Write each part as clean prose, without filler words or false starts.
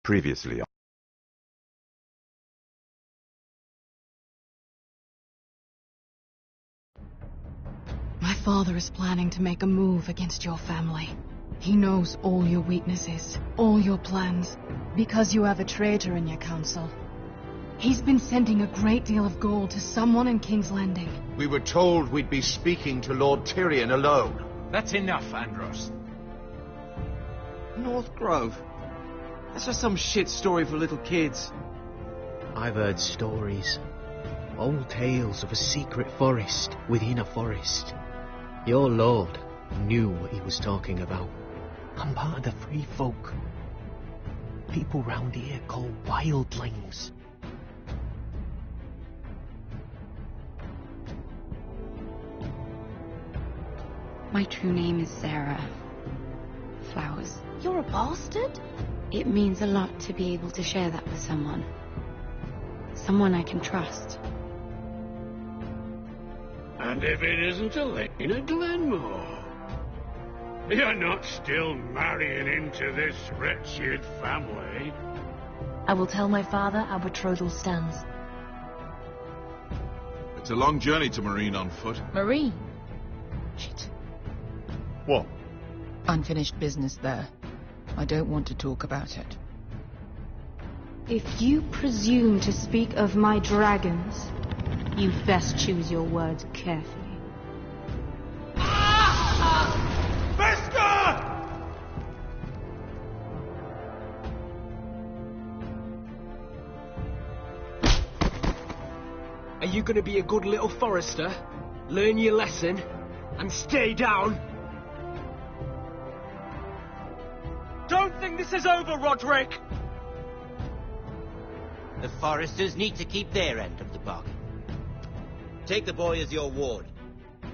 Previously. My father is planning to make a move against your family. He knows all your weaknesses, all your plans, because you have a traitor in your council. He's been sending a great deal of gold to someone in King's Landing. We were told we'd be speaking to Lord Tyrion alone. That's enough, Andros. North Grove? That's just some shit story for little kids. I've heard stories. Old tales of a secret forest within a forest. Your lord knew what he was talking about. I'm part of the free folk. People round here call wildlings. My true name is Sarah Flowers. You're a bastard? It means a lot to be able to share that with someone. Someone I can trust. And if it isn't Elena Glenmore, you're not still marrying into this wretched family. I will tell my father our betrothal stands. It's a long journey to Marine on foot. Marine? Shit. What? Unfinished business there. I don't want to talk about it. If you presume to speak of my dragons, you best choose your words carefully. Are you going to be a good little forester? Learn your lesson and stay down? Don't think this is over, Roderick! The foresters need to keep their end of the bargain. Take the boy as your ward.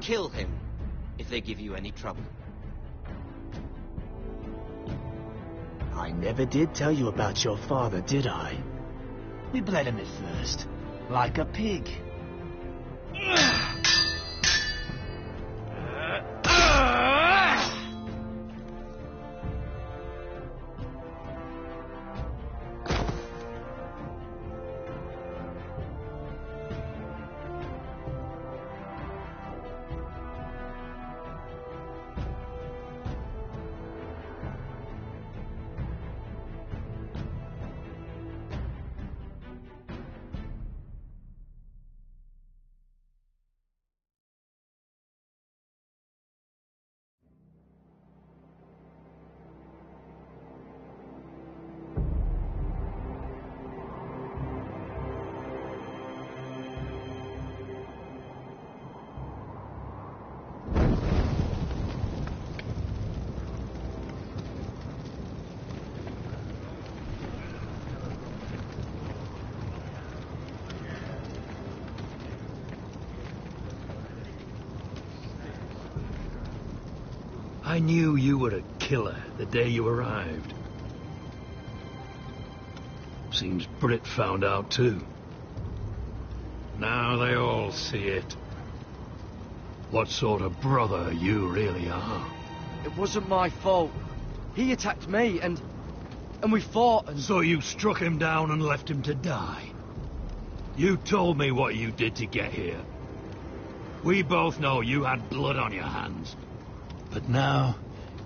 Kill him if they give you any trouble. I never did tell you about your father, did I? We bled him at first, like a pig. I knew you were a killer the day you arrived. Seems Brit found out too. Now they all see it. What sort of brother you really are. It wasn't my fault. He attacked me and we fought and... So you struck him down and left him to die? You told me what you did to get here. We both know you had blood on your hands. But now,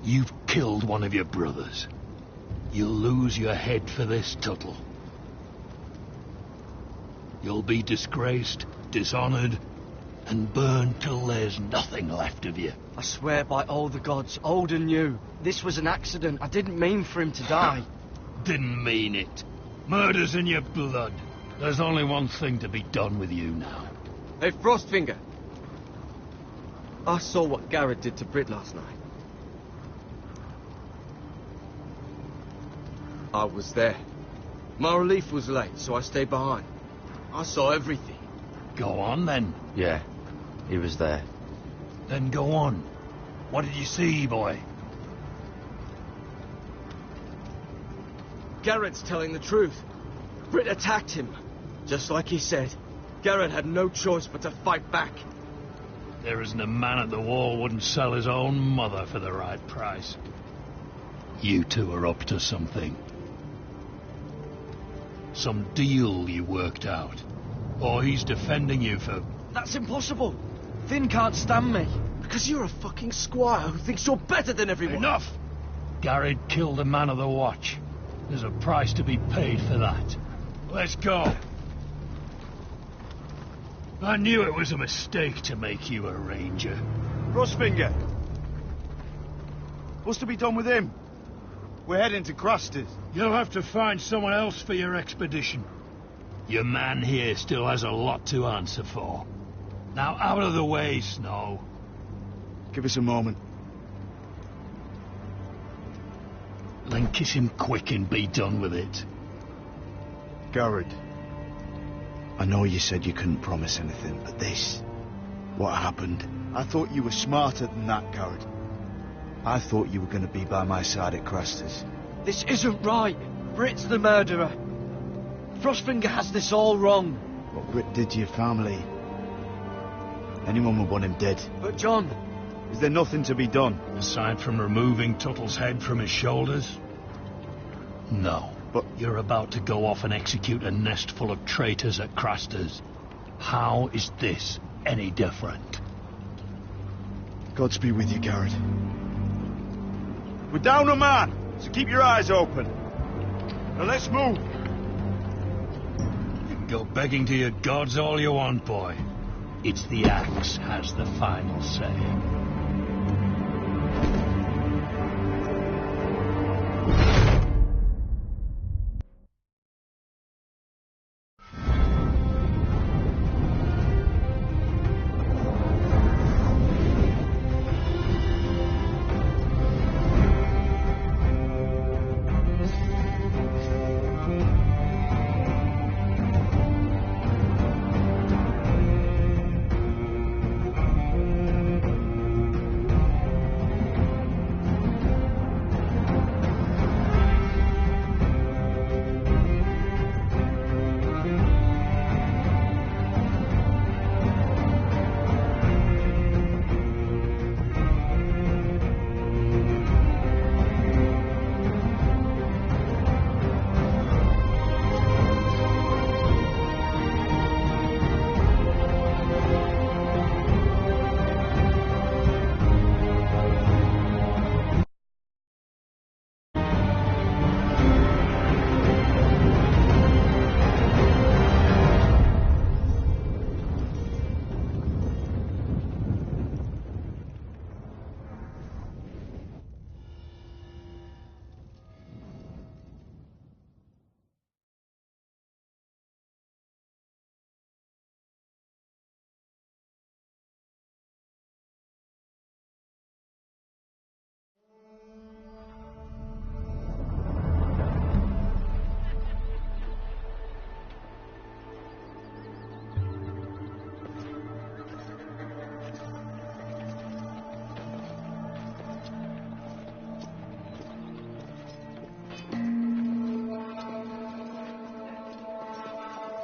you've killed one of your brothers. You'll lose your head for this, Tuttle. You'll be disgraced, dishonored, and burned till there's nothing left of you. I swear by all the gods, old and new, this was an accident. I didn't mean for him to die. Didn't mean it. Murder's in your blood. There's only one thing to be done with you now. Hey, Frostfinger. I saw what Garrett did to Brit last night. I was there. My relief was late, so I stayed behind. I saw everything. Go on, then. Yeah, he was there. Then go on. What did you see, boy? Garrett's telling the truth. Brit attacked him, just like he said. Garrett had no choice but to fight back. There isn't a man at the wall wouldn't sell his own mother for the right price. You two are up to something. Some deal you worked out? Or he's defending you for... That's impossible. Finn can't stand me. Because you're a fucking squire who thinks you're better than everyone. Enough! Garrett killed a man of the watch. There's a price to be paid for that. Let's go. I knew it was a mistake to make you a ranger. Crossfinger. What's to be done with him? We're heading to Crusters. You'll have to find someone else for your expedition. Your man here still has a lot to answer for. Now out of the way, Snow. Give us a moment. Then kiss him quick and be done with it. Garrett, I know you said you couldn't promise anything, but this... what happened? I thought you were smarter than that, Garrett. I thought you were going to be by my side at Crusters. This isn't right. Brit's the murderer. Frostfinger has this all wrong. What Brit did to your family... anyone would want him dead. But John... is there nothing to be done? Aside from removing Tuttle's head from his shoulders? No. But you're about to go off and execute a nest full of traitors at Crusters. How is this any different? Godspeed with you, Garrett. We're down a man, so keep your eyes open. Now let's move. You can go begging to your gods all you want, boy. It's the axe has the final say.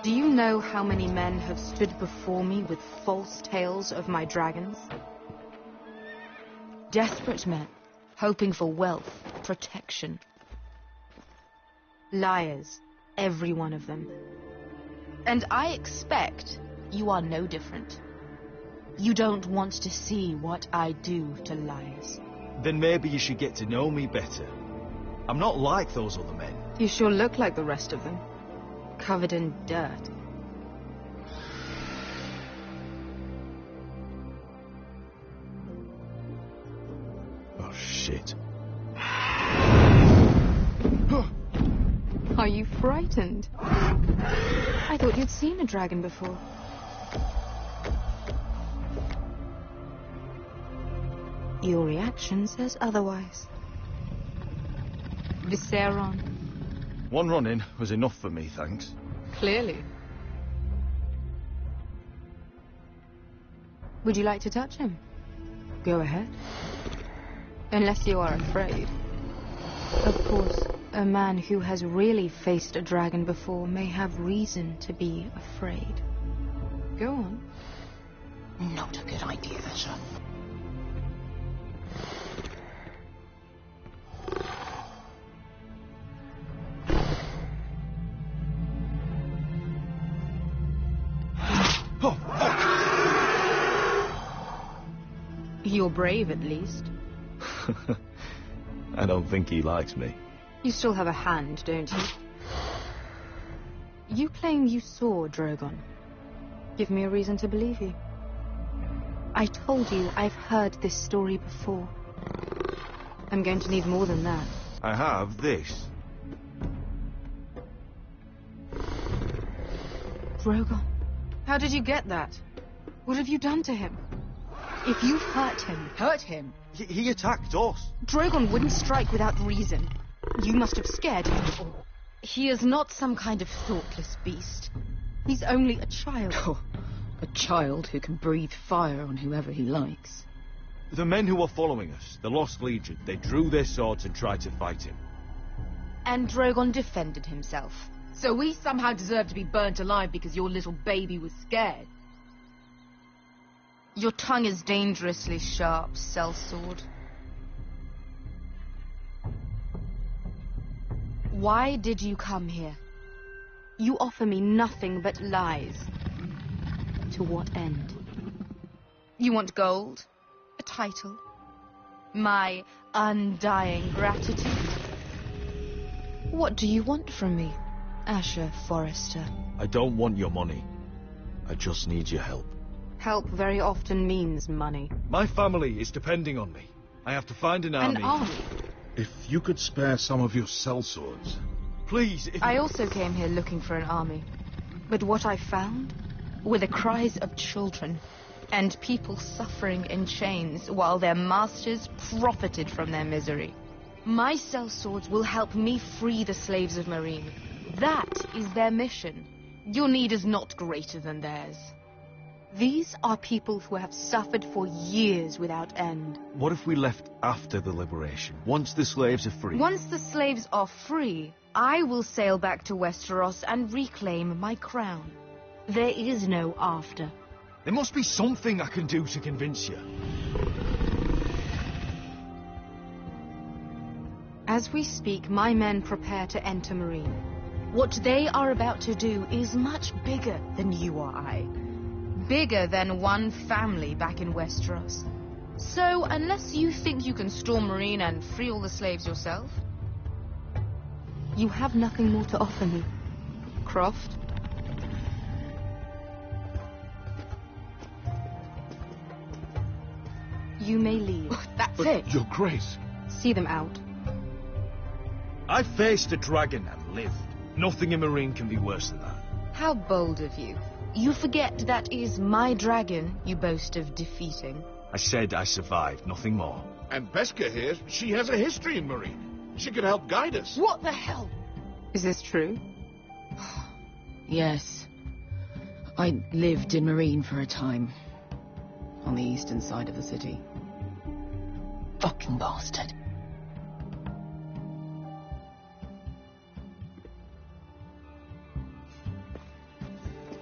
Do you know how many men have stood before me with false tales of my dragons? Desperate men, hoping for wealth, protection. Liars, every one of them. And I expect you are no different. You don't want to see what I do to liars. Then maybe you should get to know me better. I'm not like those other men. You sure look like the rest of them. Covered in dirt. Oh, shit. Are you frightened? I thought you'd seen a dragon before. Your reaction says otherwise. Visceron. One run-in was enough for me, thanks. Clearly. Would you like to touch him? Go ahead. Unless you are afraid. Of course, a man who has really faced a dragon before may have reason to be afraid. Go on. Not a good idea, sir. You're brave, at least. I don't think he likes me. You still have a hand, don't you? You claim you saw Drogon. Give me a reason to believe you. I told you I've heard this story before. I'm going to need more than that. I have this. Drogon, how did you get that? What have you done to him? If you hurt him... Hurt him? He attacked us. Drogon wouldn't strike without reason. You must have scared him. He is not some kind of thoughtless beast. He's only a child. Oh, a child who can breathe fire on whoever he likes. The men who were following us, the Lost Legion, they drew their swords and tried to fight him. And Drogon defended himself. So we somehow deserve to be burnt alive because your little baby was scared? Your tongue is dangerously sharp, sellsword. Why did you come here? You offer me nothing but lies. To what end? You want gold? A title? My undying gratitude? What do you want from me, Asher Forrester? I don't want your money. I just need your help. Help very often means money. My family is depending on me. I have to find an army. An army? If you could spare some of your sellswords. Please, if I also came here looking for an army. But what I found were the cries of children and people suffering in chains while their masters profited from their misery. My sellswords will help me free the slaves of Meereen. That is their mission. Your need is not greater than theirs. These are people who have suffered for years without end. What if we left after the liberation, once the slaves are free? Once the slaves are free, I will sail back to Westeros and reclaim my crown. There is no after. There must be something I can do to convince you. As we speak, my men prepare to enter Meereen. What they are about to do is much bigger than you or I. Bigger than one family back in Westeros. So, unless you think you can storm Meereen and free all the slaves yourself, you have nothing more to offer me, Croft. You may leave. That's But it. Your Grace. See them out. I faced a dragon and lived. Nothing in Meereen can be worse than that. How bold of you. You forget that is my dragon you boast of defeating. I said I survived, nothing more. And Beskha here, she has a history in Meereen. She could help guide us. What the hell? Is this true? Yes. I lived in Meereen for a time. On the eastern side of the city. Fucking bastard.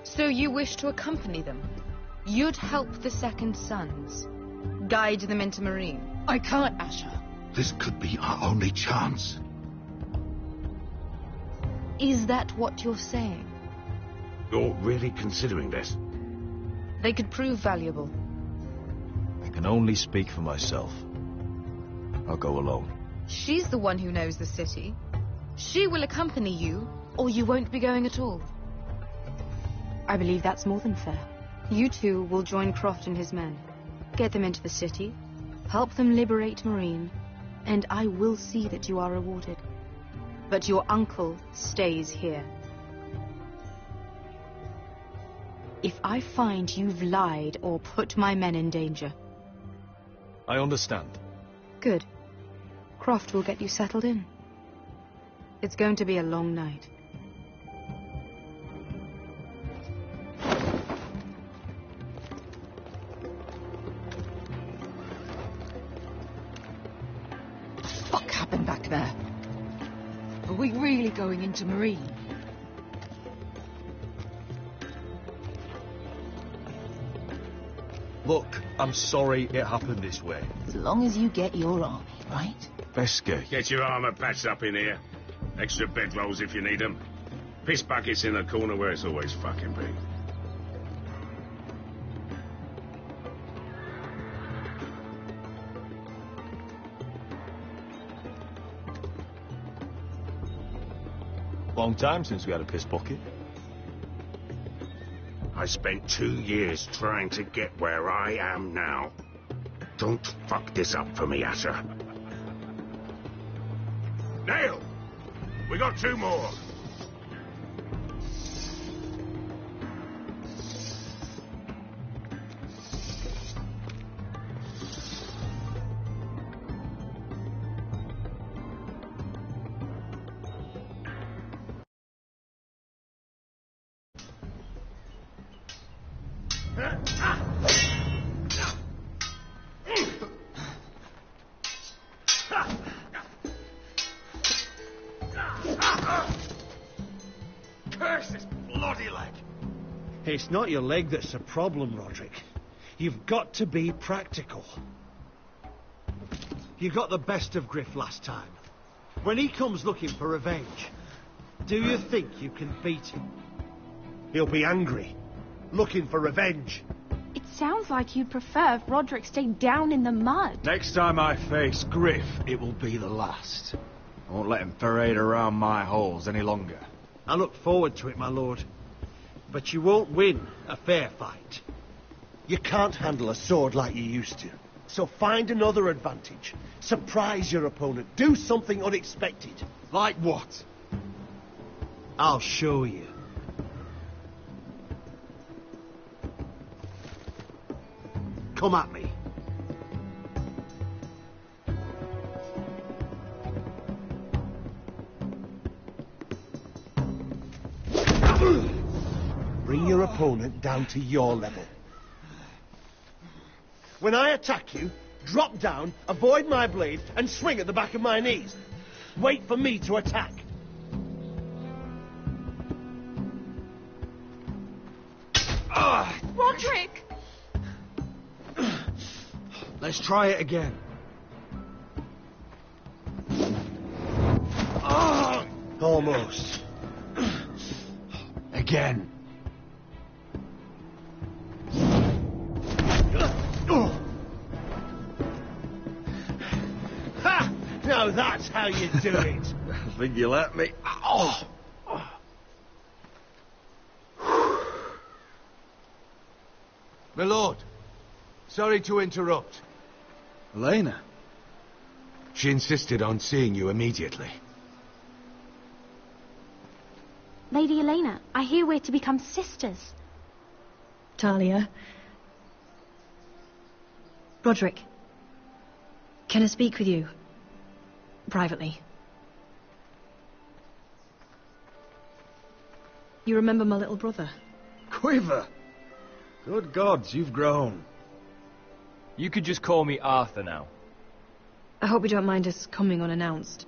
So you wish to accompany them? You'd help the Second Sons? Guide them into Meereen? I can't, Asher. This could be our only chance. Is that what you're saying? You're really considering this? They could prove valuable. I can only speak for myself. I'll go alone. She's the one who knows the city. She will accompany you, or you won't be going at all. I believe that's more than fair. You two will join Croft and his men. Get them into the city, help them liberate Meereen, and I will see that you are rewarded. But your uncle stays here. If I find you've lied or put my men in danger... I understand. Good. Croft will get you settled in. It's going to be a long night. Fuck happened back there? Are we really going into Meereen? Look, I'm sorry it happened this way. As long as you get your army, right? Beskha. Get your armor patched up in here. Extra bedrolls if you need them. Piss buckets in the corner where it's always fucking been. Long time since we had a piss pocket. I spent 2 years trying to get where I am now. Don't fuck this up for me, Asher. Nail! We got 2 more. Curse this bloody leg! It's not your leg that's the problem, Roderick. You've got to be practical. You got the best of Griff last time. When he comes looking for revenge, do you think you can beat him? He'll be angry, looking for revenge. It sounds like you'd prefer if Roderick stayed down in the mud. Next time I face Griff, it will be the last. I won't let him parade around my halls any longer. I look forward to it, my lord. But you won't win a fair fight. You can't handle a sword like you used to. So find another advantage. Surprise your opponent. Do something unexpected. Like what? I'll show you. Come at me. Bring your opponent down to your level. When I attack you, drop down, avoid my blade, and swing at the back of my knees. Wait for me to attack. Roderick! Let's try it again. Almost. Again. Ha! Now that's how you do it. I think you let me. Oh. My lord, sorry to interrupt. Elena? She insisted on seeing you immediately. Lady Elena, I hear we're to become sisters. Talia. Roderick. Can I speak with you? Privately. You remember my little brother? Quiver! Good gods, you've grown. You could just call me Arthur now. I hope you don't mind us coming unannounced.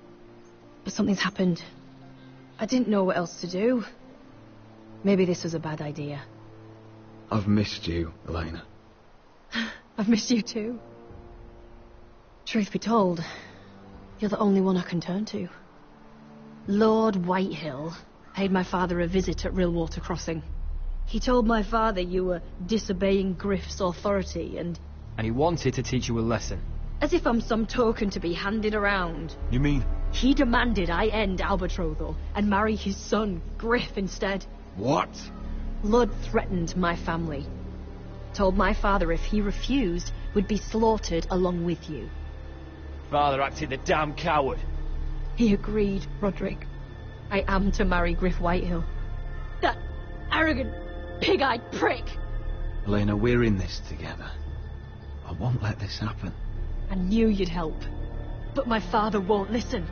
But something's happened. I didn't know what else to do. Maybe this was a bad idea. I've missed you, Elena. I've missed you too. Truth be told, you're the only one I can turn to. Lord Whitehill paid my father a visit at Rillwater Crossing. He told my father you were disobeying Griff's authority and he wanted to teach you a lesson. As if I'm some token to be handed around. You mean? He demanded I end our betrothal and marry his son, Griff, instead. What? Lud threatened my family. Told my father if he refused, we'd be slaughtered along with you. Father acted the damn coward. He agreed, Roderick. I am to marry Griff Whitehill. That arrogant, pig-eyed prick! Elena, we're in this together. I won't let this happen. I knew you'd help. But my father won't listen.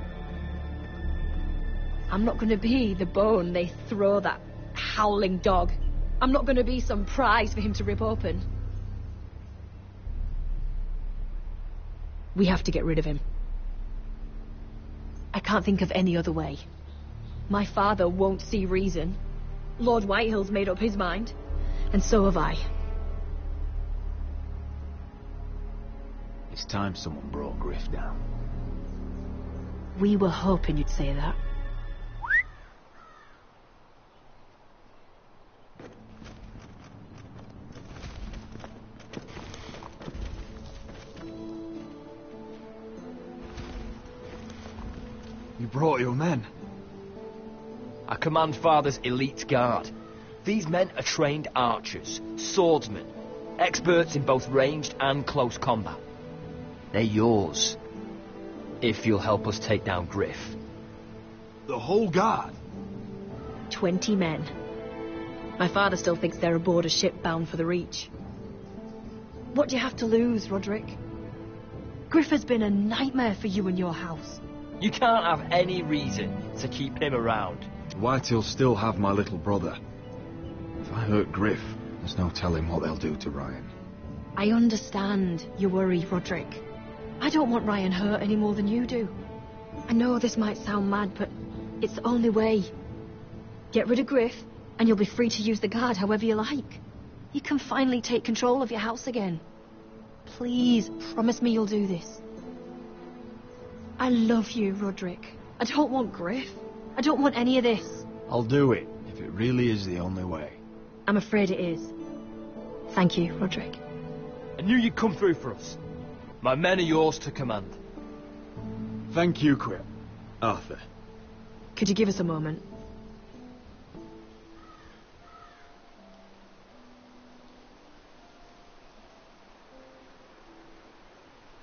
I'm not going to be the bone they throw that howling dog. I'm not going to be some prize for him to rip open. We have to get rid of him. I can't think of any other way. My father won't see reason. Lord Whitehill's made up his mind. And so have I. It's time someone brought Griff down. We were hoping you'd say that. You brought your men. I command Father's elite guard. These men are trained archers, swordsmen, experts in both ranged and close combat. They're yours, if you'll help us take down Griff. The whole guard? 20 men. My father still thinks they're aboard a ship bound for the Reach. What do you have to lose, Roderick? Griff has been a nightmare for you and your house. You can't have any reason to keep him around. White'll still have my little brother. If I hurt Griff, there's no telling what they'll do to Ryan. I understand your worry, Roderick. I don't want Ryan hurt any more than you do. I know this might sound mad, but it's the only way. Get rid of Griff, and you'll be free to use the guard however you like. You can finally take control of your house again. Please, promise me you'll do this. I love you, Roderick. I don't want Griff. I don't want any of this. I'll do it, if it really is the only way. I'm afraid it is. Thank you, Roderick. I knew you'd come through for us. My men are yours to command. Thank you, Arthur. Could you give us a moment?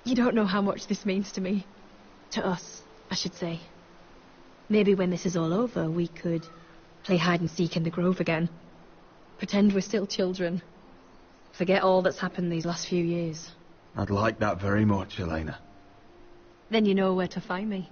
You don't know how much this means to me. To us, I should say. Maybe when this is all over, we could play hide and seek in the grove again. Pretend we're still children. Forget all that's happened these last few years. I'd like that very much, Elena. Then you know where to find me.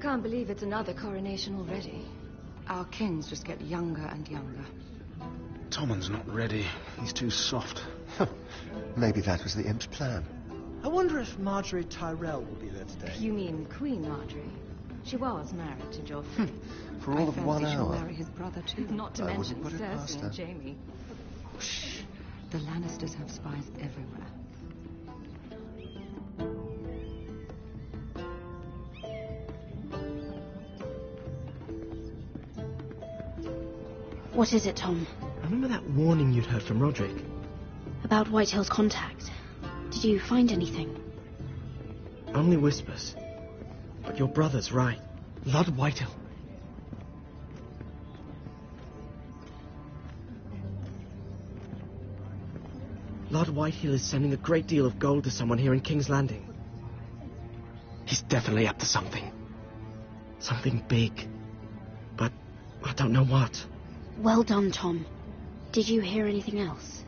Can't believe it's another coronation already. Our kings just get younger and younger. Tommen's not ready. He's too soft. Maybe that was the imp's plan. I wonder if Marjorie Tyrell will be there today. You mean Queen Marjorie? She was married to Joffrey. For all of 1 she'll hour. marry his brother too. Not to I mention wouldn't put it past Cersei her. and Jaime. Shh. The Lannisters have spies everywhere. What is it, Tom? Remember that warning you'd heard from Roderick? About Whitehill's contact. Did you find anything? Only whispers. But your brother's right. Lord Whitehill. Lord Whitehill is sending a great deal of gold to someone here in King's Landing. He's definitely up to something. Something big. But I don't know what. Well done, Tom. Did you hear anything else?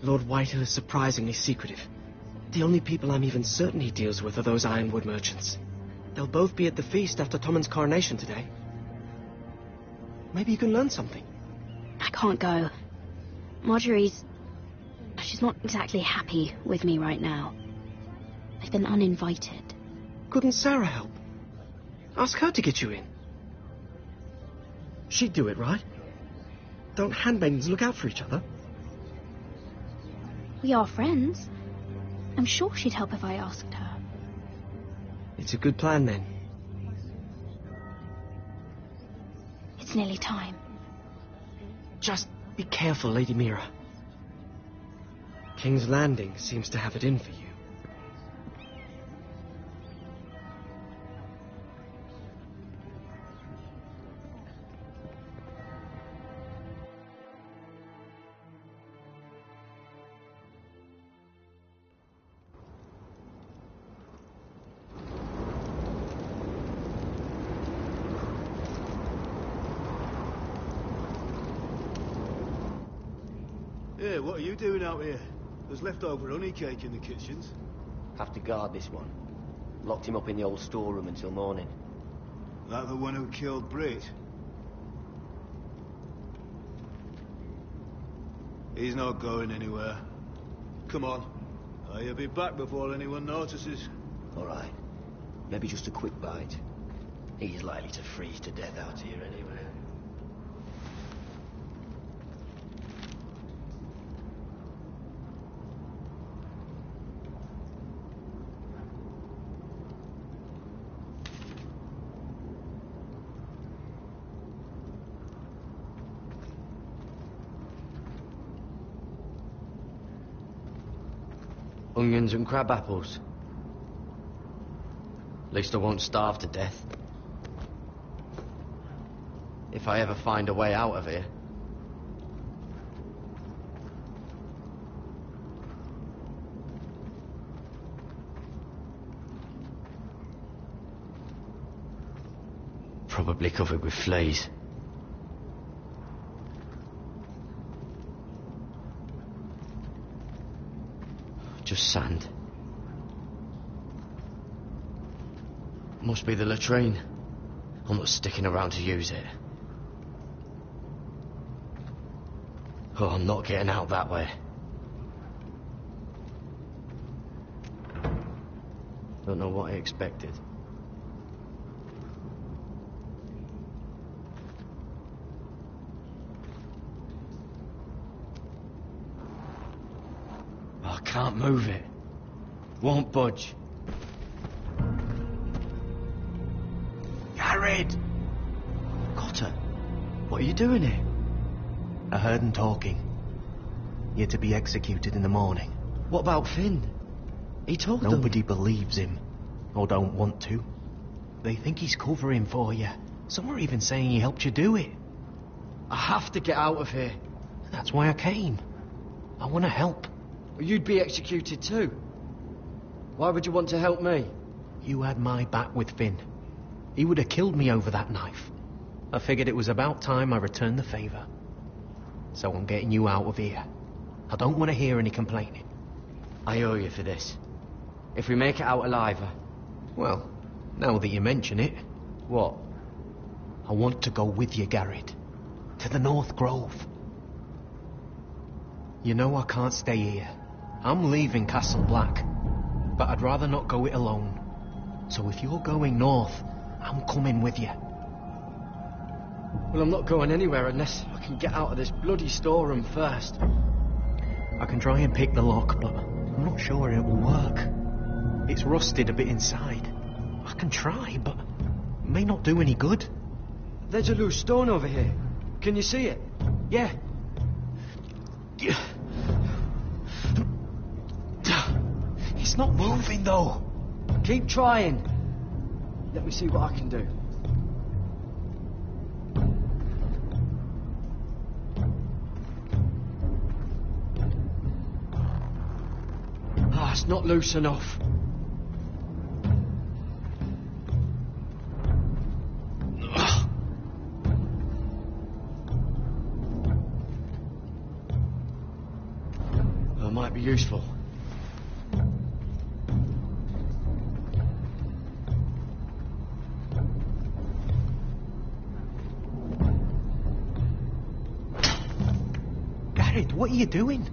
Lord Whitehill is surprisingly secretive. The only people I'm even certain he deals with are those ironwood merchants. They'll both be at the feast after Tommen's coronation today. Maybe you can learn something. I can't go. She's not exactly happy with me right now. I've been uninvited. Couldn't Sarah help? Ask her to get you in. She'd do it, right? Don't handmaidens look out for each other? We are friends. I'm sure she'd help if I asked her. It's a good plan, then. It's nearly time. Just be careful, Lady Mira. King's Landing seems to have it in for you. Yeah, what are you doing out here? There's leftover honey cake in the kitchens. Have to guard this one. Locked him up in the old storeroom until morning. That the one who killed Brit? He's not going anywhere. Come on. You'll be back before anyone notices. Alright. Maybe just a quick bite. He's likely to freeze to death out here anyway. Onions and crab apples. At least I won't starve to death. If I ever find a way out of here. Probably covered with fleas. Just sand. Must be the latrine. I'm not sticking around to use it. Oh, I'm not getting out that way. Don't know what I expected. I can't move it. Won't budge. Jared! Cotter, what are you doing here? I heard him talking. You're to be executed in the morning. What about Finn? He told them. Nobody believes him, or don't want to. They think he's covering for you. Some are even saying he helped you do it. I have to get out of here. That's why I came. I want to help. You'd be executed too. Why would you want to help me? You had my back with Finn. He would have killed me over that knife. I figured it was about time I returned the favour. So I'm getting you out of here. I don't want to hear any complaining. I owe you for this. If we make it out alive... Well, now that you mention it... What? I want to go with you, Garrett. To the North Grove. You know I can't stay here. I'm leaving Castle Black. But I'd rather not go it alone. So if you're going north, I'm coming with you. Well, I'm not going anywhere unless I can get out of this bloody storeroom first. I can try and pick the lock, but I'm not sure it will work. It's rusted a bit inside. I can try, but it may not do any good. There's a loose stone over here. Can you see it? Yeah. It's not moving, though. Keep trying. Let me see what I can do. Ah, it's not loose enough. That might be useful. Garrett, what are you doing?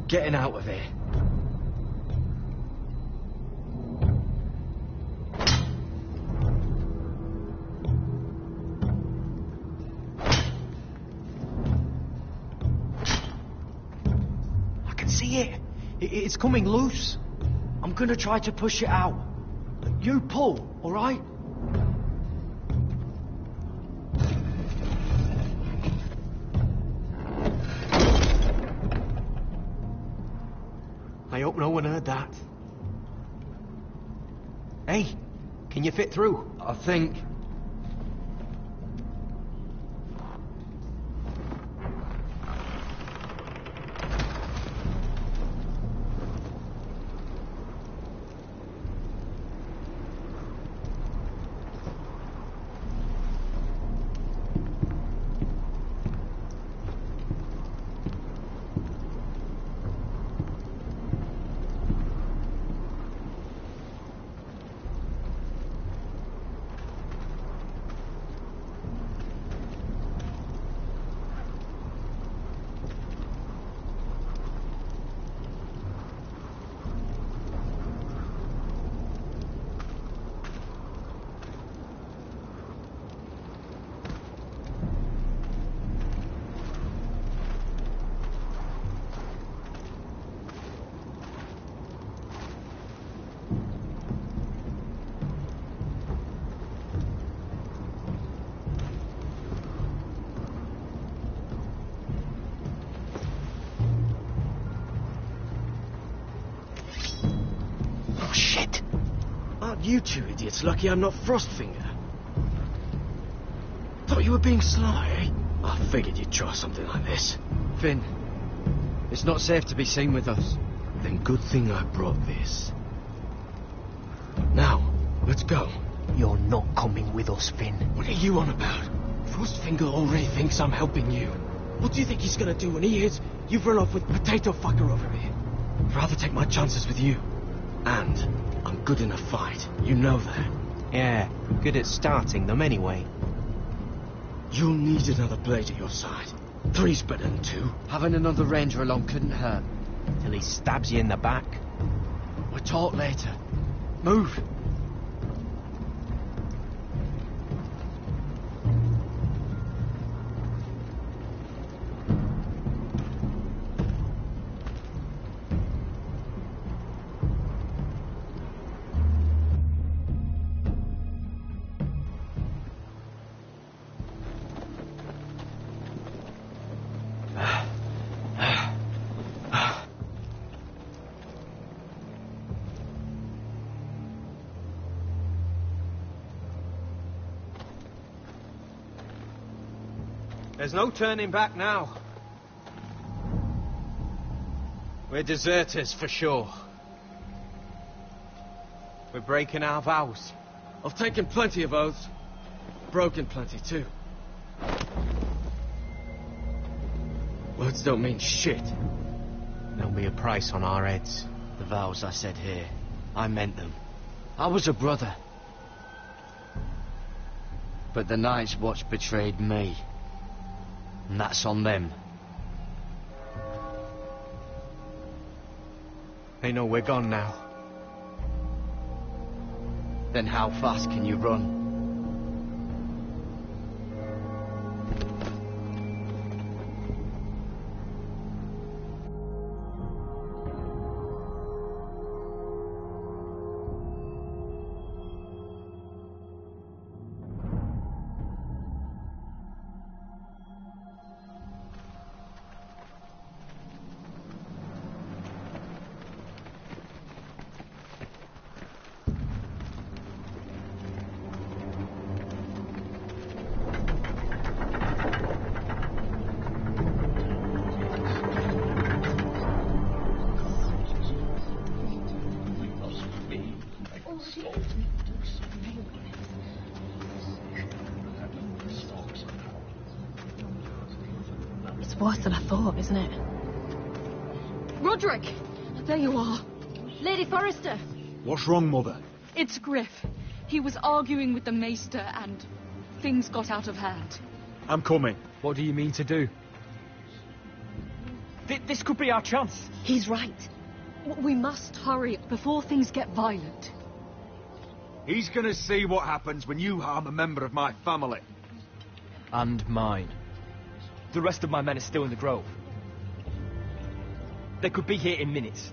Getting out of here. I can see it. It's coming loose. I'm gonna try to push it out. You pull, all right? I hope no one heard that. Hey, can you fit through? I think. You two idiots lucky I'm not Frostfinger. Thought you were being sly, eh? I figured you'd try something like this. Finn, it's not safe to be seen with us. Then good thing I brought this. Now, let's go. You're not coming with us, Finn. What are you on about? Frostfinger already thinks I'm helping you. What do you think he's gonna do when he hears you've run off with Potato Fucker over here? I'd rather take my chances with you. And I'm good in a fight. You know that. Yeah, good at starting them anyway. You'll need another blade at your side. 3's better than 2. Having another ranger along couldn't hurt. Till he stabs you in the back. We'll talk later. Move. There's no turning back now. We're deserters for sure. We're breaking our vows. I've taken plenty of oaths. Broken plenty too. Words don't mean shit. There'll be a price on our heads. The vows I said here, I meant them. I was a brother. But the Night's Watch betrayed me. And that's on them. They know we're gone now. Then how fast can you run? It's worse than I thought, isn't it? Roderick! There you are. Lady Forrester! What's wrong, Mother? It's Griff. He was arguing with the Maester and things got out of hand. I'm coming. What do you mean to do? This could be our chance. He's right. We must hurry before things get violent. He's gonna see what happens when you harm a member of my family. And mine. The rest of my men are still in the grove. They could be here in minutes.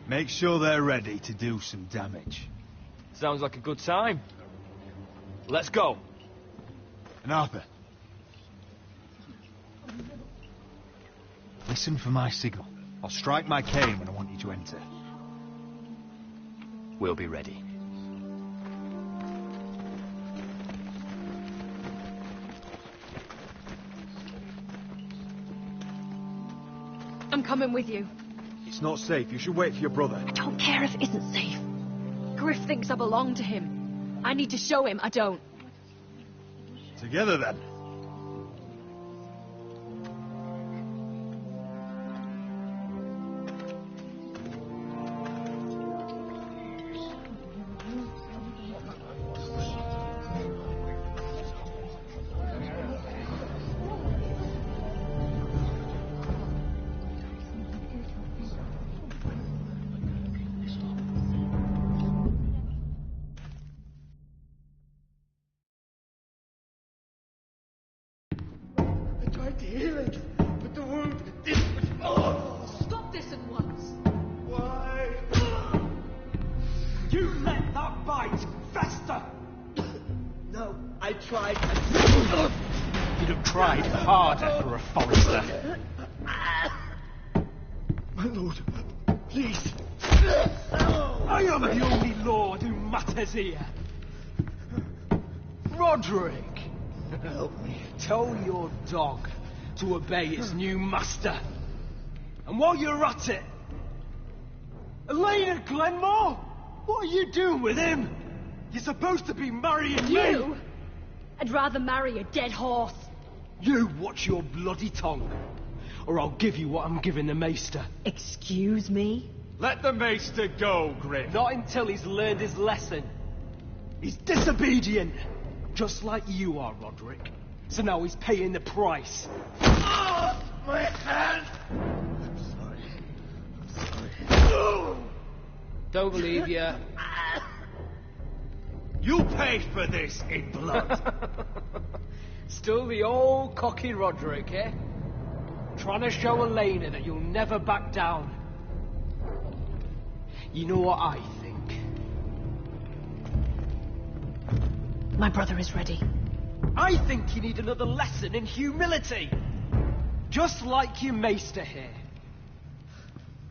Make sure they're ready to do some damage. Sounds like a good time. Let's go. And Arthur, listen for my signal. I'll strike my cane when I want you to enter. We'll be ready. I'm coming with you. It's not safe. You should wait for your brother. I don't care if it isn't safe. Griff thinks I belong to him. I need to show him I don't. Together then. To heal it, but the wound didn't. Oh. Stop this at once. Why? You let that bite fester! No, I tried. You'd have tried harder for a Forrester. My lord, please. I am the only lord who matters here. Roderick, help me. Tell your dog to obey its new master. And while you're at it, Elena Glenmore, what are you doing with him? You're supposed to be marrying me. I'd rather marry a dead horse. You watch your bloody tongue, or I'll give you what I'm giving the Maester. Excuse me? Let the Maester go, Griff. Not until he's learned his lesson. He's disobedient, just like you are, Roderick. So now he's paying the price. Oh, my hand! I'm sorry. Don't believe you. You'll pay for this in blood. Still the old cocky Roderick, eh? Trying to show Elena that you'll never back down. You know what I think? My brother is ready. I think you need another lesson in humility. Just like your Maester here.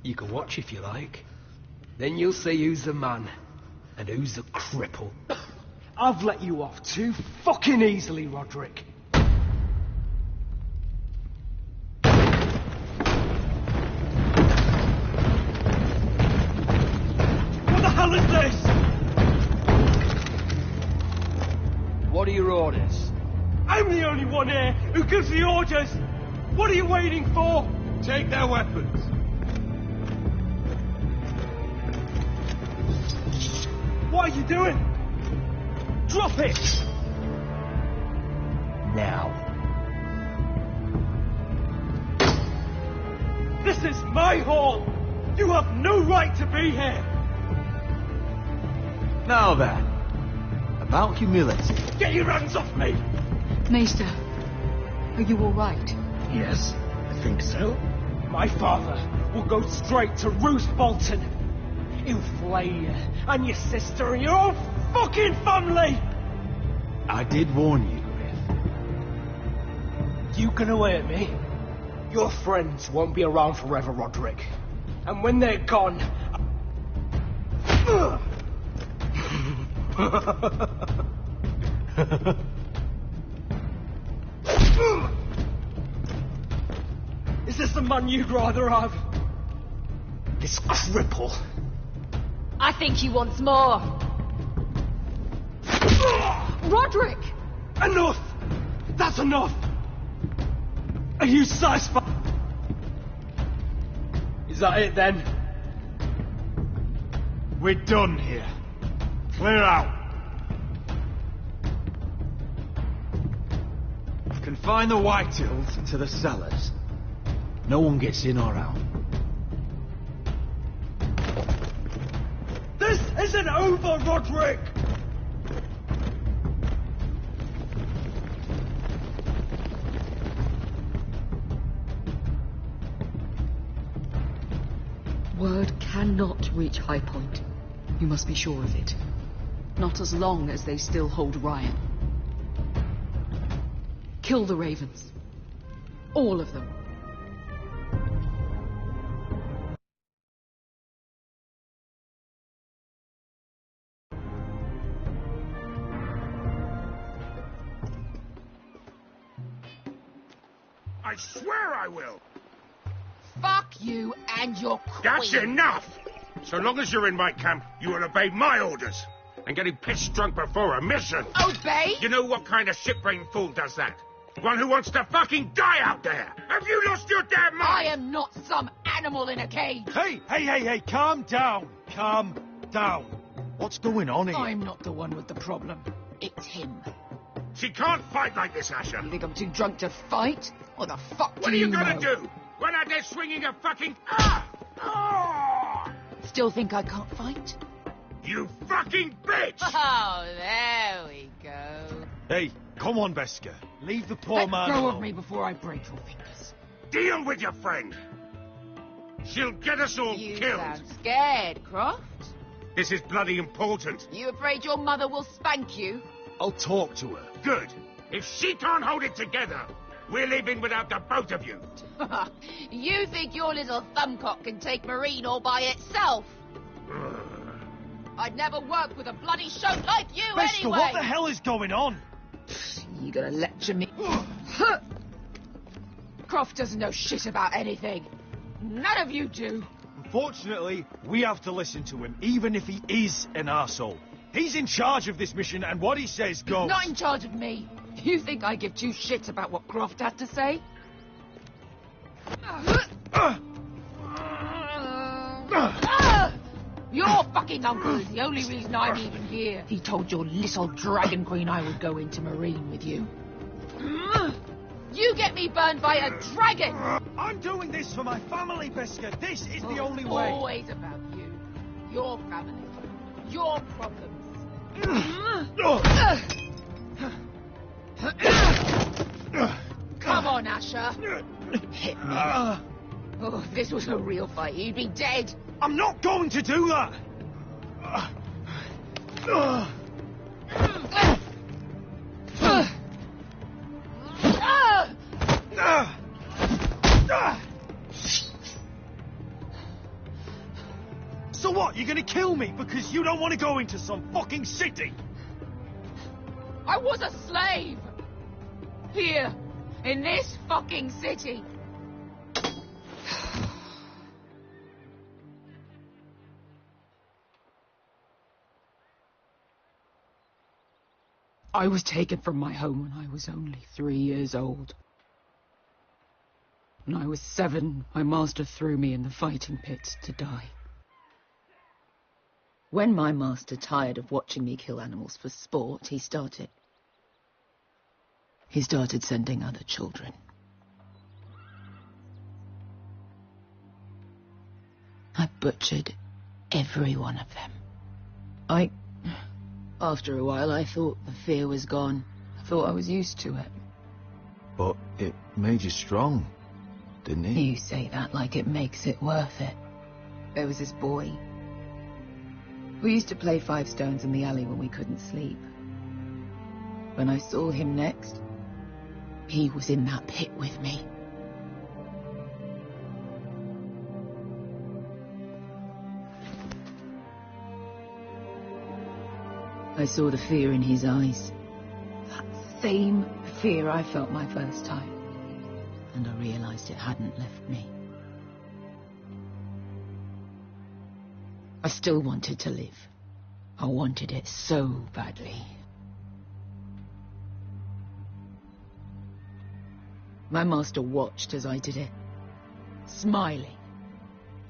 You can watch if you like. Then you'll see who's the man and who's the cripple. I've let you off too fucking easily, Roderick. What the hell is this? What are your orders? I'm the only one here who gives the orders. What are you waiting for? Take their weapons. What are you doing? Drop it! Now. This is my hall! You have no right to be here! Now then, about humility. Get your hands off me! Maester, are you all right? Yes, I think so. My father will go straight to Roose Bolton. He'll flay you, and your sister, and your own fucking family! I did warn you, Griff. You can await me. Your friends won't be around forever, Roderick. And when they're gone... Is this the man you'd rather have? This cripple? I think he wants more. Roderick! Enough! That's enough! Are you satisfied? Is that it then? We're done here. Clear out. Confine the Whitehills to the cellars. No one gets in or out. This isn't over, Roderick! Word cannot reach High Point. You must be sure of it. Not as long as they still hold Ryan. Kill the Ravens. All of them. I swear I will. Fuck you and your queen. That's enough! So long as you're in my camp, you will obey my orders. And getting pissed drunk before a mission. Obey? You know what kind of shit-brained fool does that? One who wants to fucking die out there! Have you lost your damn mind? I am not some animal in a cage. Hey, calm down. Calm down. What's going on here? I'm not the one with the problem. It's him. She can't fight like this, Asher. You think I'm too drunk to fight? What the fuck What are you gonna do? Run out there swinging a fucking... Still think I can't fight? You fucking bitch! Oh, there we go. Hey, come on, Veska. Leave the poor man Let go alone. of me before I break your fingers. Deal with your friend. She'll get us all You killed. sound scared, Croft. This is bloody important. You afraid your mother will spank you? I'll talk to her. Good. If she can't hold it together, we're leaving without the both of you. You think your little thumbcock can take Marine all by itself? I'd never work with a bloody shote like you Bester, anyway! what the hell is going on? You gonna lecture me? Croft doesn't know shit about anything. None of you do. Unfortunately, we have to listen to him, even if he is an arsehole. He's in charge of this mission, and what he says goes. Not in charge of me. You think I give two shits about what Croft has to say? Your fucking uncle is the only reason I'm even here. He told your little dragon queen I would go into Marine with you. You get me burned by a dragon! I'm doing this for my family, Beskar. This is the only way. Always about you. Your family. Your problems. Come on, Asher. Hit me. Oh, if this was a real fight, you'd be dead. I'm not going to do that! So what, you're gonna kill me because you don't want to go into some fucking city? I was a slave! Here, in this fucking city. I was taken from my home when I was only 3 years old. When I was 7, my master threw me in the fighting pits to die. When my master tired of watching me kill animals for sport, he started sending other children. I butchered every one of them. After a while, I thought the fear was gone. I thought I was used to it. But it made you strong, didn't it? You say that like it makes it worth it. There was this boy. We used to play 5 stones in the alley when we couldn't sleep. When I saw him next, he was in that pit with me. I saw the fear in his eyes. That same fear I felt my first time. And I realized it hadn't left me. I still wanted to live. I wanted it so badly. My master watched as I did it, smiling.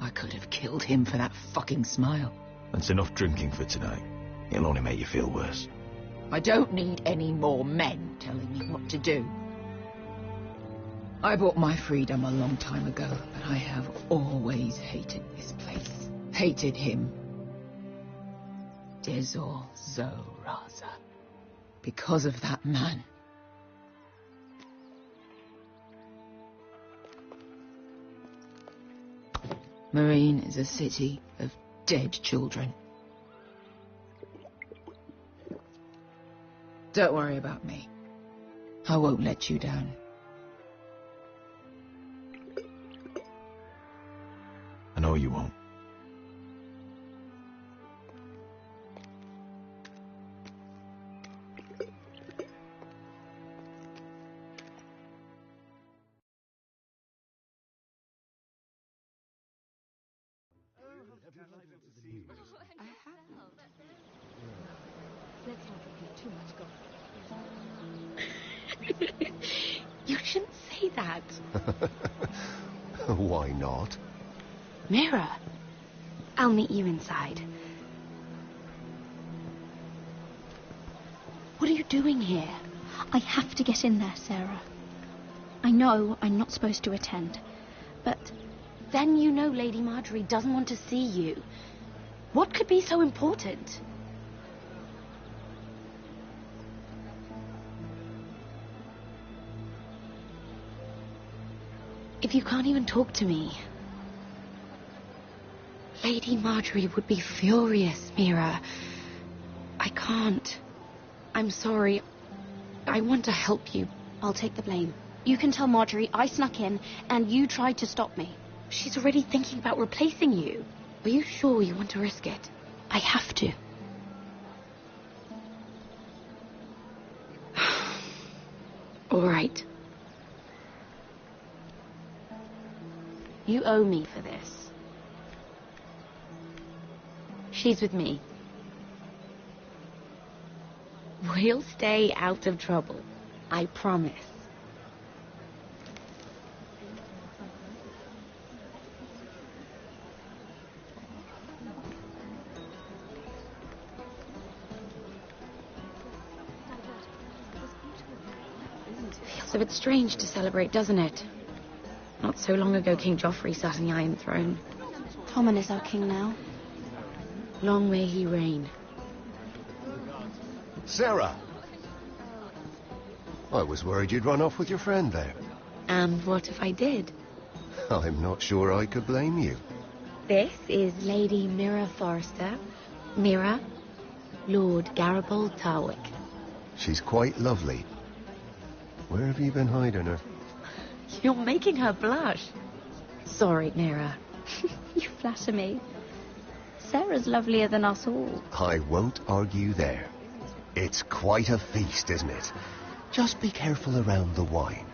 I could have killed him for that fucking smile. That's enough drinking for tonight. It'll only make you feel worse. I don't need any more men telling me what to do. I bought my freedom a long time ago, but I have always hated this place. Hated him. Dezor Zoraza. Because of that man. Marine is a city of dead children. Don't worry about me. I won't let you down. I know you won't. Let's not repeat too much, God. You shouldn't say that. Why not? Mira, I'll meet you inside. What are you doing here? I have to get in there, Sarah. I know I'm not supposed to attend, but... Then you know Lady Marjorie doesn't want to see you. What could be so important? If you can't even talk to me... Lady Marjorie would be furious, Mira. I can't. I'm sorry. I want to help you. I'll take the blame. You can tell Marjorie I snuck in and you tried to stop me. She's already thinking about replacing you. Are you sure you want to risk it? I have to. All right. You owe me for this. She's with me. We'll stay out of trouble. I promise. Feels a bit strange to celebrate, doesn't it? Not so long ago, King Joffrey sat on the Iron Throne. Tommen is our king now. Long may he reign. Sarah! I was worried you'd run off with your friend there. And what if I did? I'm not sure I could blame you. This is Lady Mira Forrester. Mira, Lord Garibald Tarwick. She's quite lovely. Where have you been hiding her? You're making her blush. Sorry, Mira. You flatter me. Sarah's lovelier than us all. I won't argue there. It's quite a feast, isn't it? Just be careful around the wine.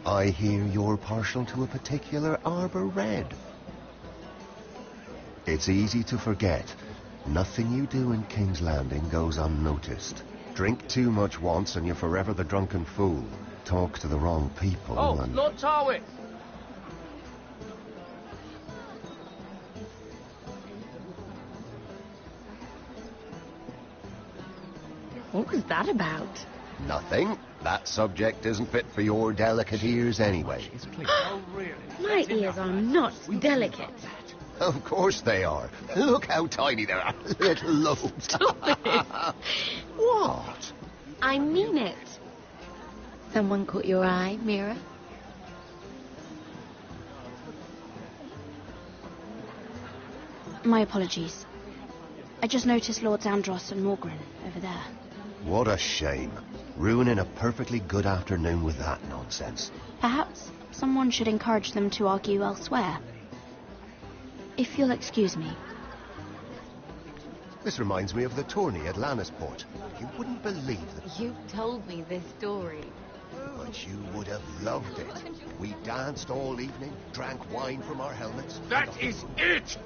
I hear you're partial to a particular Arbor Red. It's easy to forget. Nothing you do in King's Landing goes unnoticed. Drink too much once and you're forever the drunken fool. Talk to the wrong people and... Lord Tarwick! What was that about? Nothing. That subject isn't fit for your delicate ears anyway. My ears are not delicate. Of course they are. Look how tiny they are. Little lobes. Stop it. What? I mean it. Someone caught your eye, Mira? My apologies. I just noticed Lords Andros and Morgren over there. What a shame. Ruining a perfectly good afternoon with that nonsense. Perhaps someone should encourage them to argue elsewhere. If you'll excuse me. This reminds me of the tourney at Lannisport. You wouldn't believe that. You've told me this story. But you would have loved it. We danced all evening, drank wine from our helmets. That is it!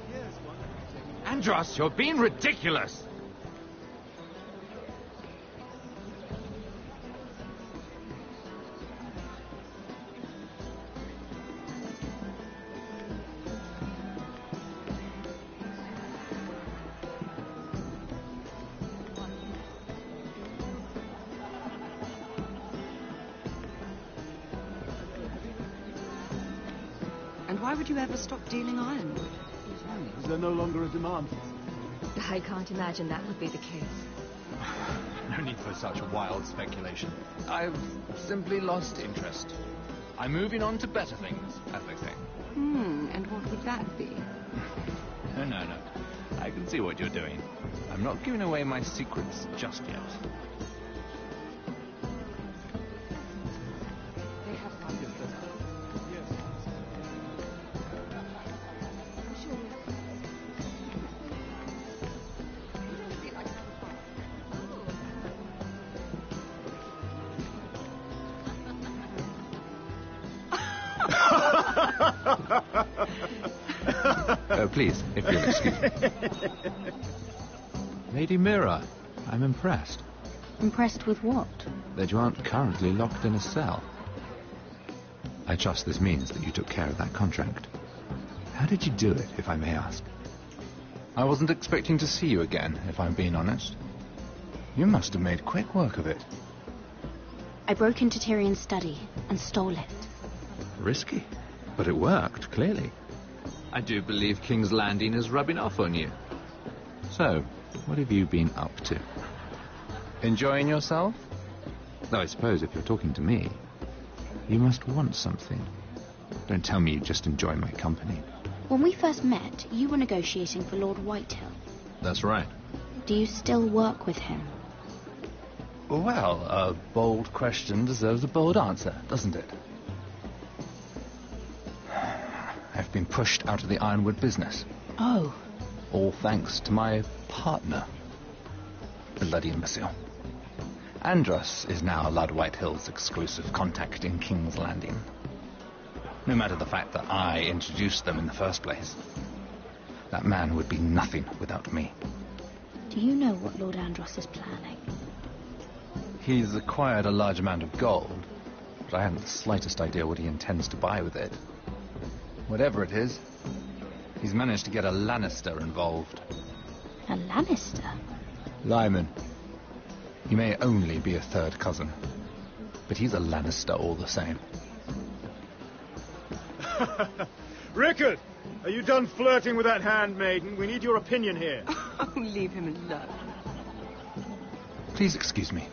Andros, you're being ridiculous! And why would you ever stop dealing ironwood? Is there no longer a demand? I can't imagine that would be the case. No need for such wild speculation. I've simply lost interest. I'm moving on to better things, as they say. And what would that be? No. I can see what you're doing. I'm not giving away my secrets just yet. Please, if you'll excuse me. Lady Mira, I'm impressed. Impressed with what? That you aren't currently locked in a cell. I trust this means that you took care of that contract. How did you do it, if I may ask? I wasn't expecting to see you again, if I'm being honest. You must have made quick work of it. I broke into Tyrion's study and stole it. Risky, but it worked, clearly. I do believe King's Landing is rubbing off on you. So, what have you been up to? Enjoying yourself? Though I suppose if you're talking to me, you must want something. Don't tell me you just enjoy my company. When we first met, you were negotiating for Lord Whitehill. That's right. Do you still work with him? Well, a bold question deserves a bold answer, doesn't it? I've been pushed out of the ironwood business. Oh. All thanks to my partner. Bloody imbecile. Andros is now Lord Whitehill's exclusive contact in King's Landing. No matter the fact that I introduced them in the first place. That man would be nothing without me. Do you know what Lord Andros is planning? He's acquired a large amount of gold, but I haven't the slightest idea what he intends to buy with it. Whatever it is, he's managed to get a Lannister involved. A Lannister? Lyman. He may only be a third cousin, but he's a Lannister all the same. Rickard! Are you done flirting with that handmaiden? We need your opinion here. Oh, leave him alone. Please excuse me.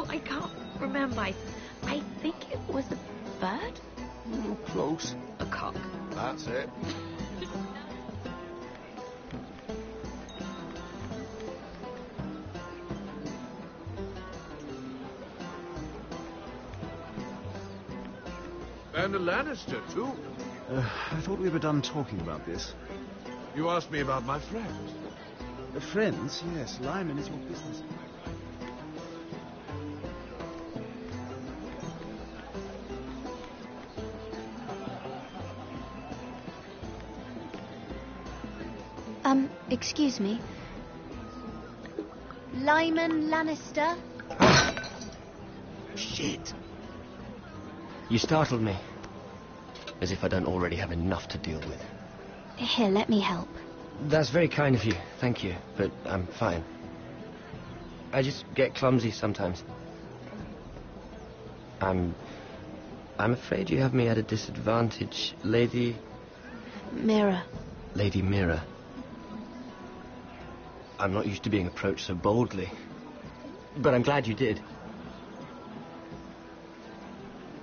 I can't remember. I think it was a bird? Close. A cock. That's it. And a Lannister, too. I thought we were done talking about this. You asked me about my friends. Friends? Yes. Lyman is your business. Excuse me. Lyman Lannister? Shit. You startled me. As if I don't already have enough to deal with. Here, let me help. That's very kind of you, thank you, but I'm fine. I just get clumsy sometimes. I'm afraid you have me at a disadvantage, Lady... Mira. Lady Mira. I'm not used to being approached so boldly, but I'm glad you did.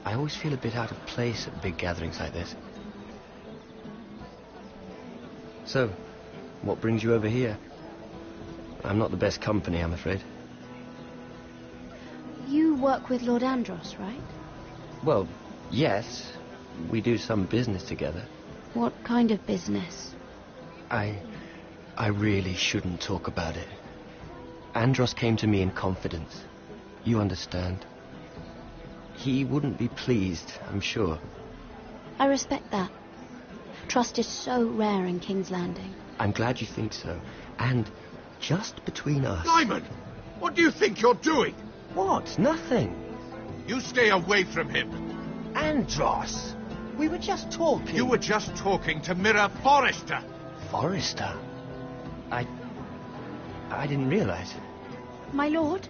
I always feel a bit out of place at big gatherings like this. So, what brings you over here? I'm not the best company, I'm afraid. You work with Lord Andros, right? Well, yes. We do some business together. What kind of business? I really shouldn't talk about it. Andros came to me in confidence. You understand. He wouldn't be pleased, I'm sure. I respect that. Trust is so rare in King's Landing. I'm glad you think so. And just between us... Lyman! What do you think you're doing? What? Nothing. You stay away from him. Andros! We were just talking. You were just talking to Mira Forrester. Forrester? I didn't realize. My lord?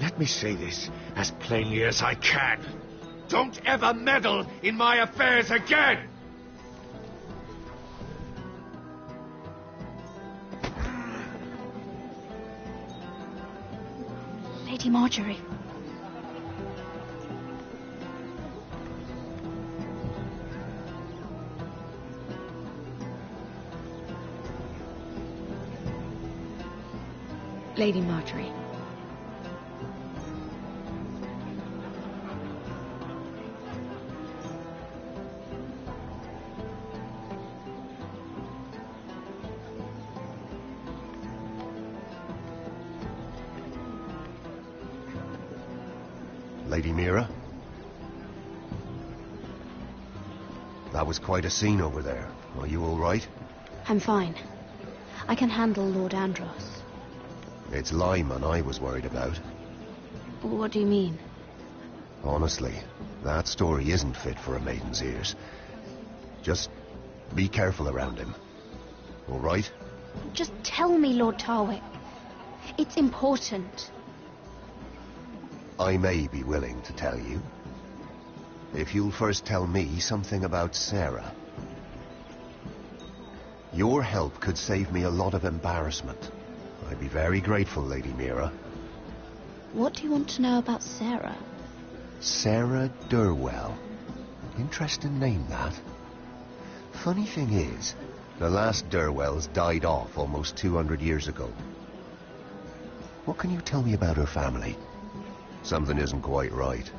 Let me say this as plainly as I can. Don't ever meddle in my affairs again! Lady Marjorie. Lady Marjorie. Lady Mira? That was quite a scene over there. Are you all right? I'm fine. I can handle Lord Andros. It's Lyman I was worried about. What do you mean? Honestly, that story isn't fit for a maiden's ears. Just be careful around him. All right? Just tell me, Lord Tarwick. It's important. I may be willing to tell you. If you'll first tell me something about Sarah. Your help could save me a lot of embarrassment. I'd be very grateful, Lady Mira. What do you want to know about Sarah? Sarah Durwell. Interesting name, that. Funny thing is, the last Durwells died off almost 200 years ago. What can you tell me about her family? Something isn't quite right,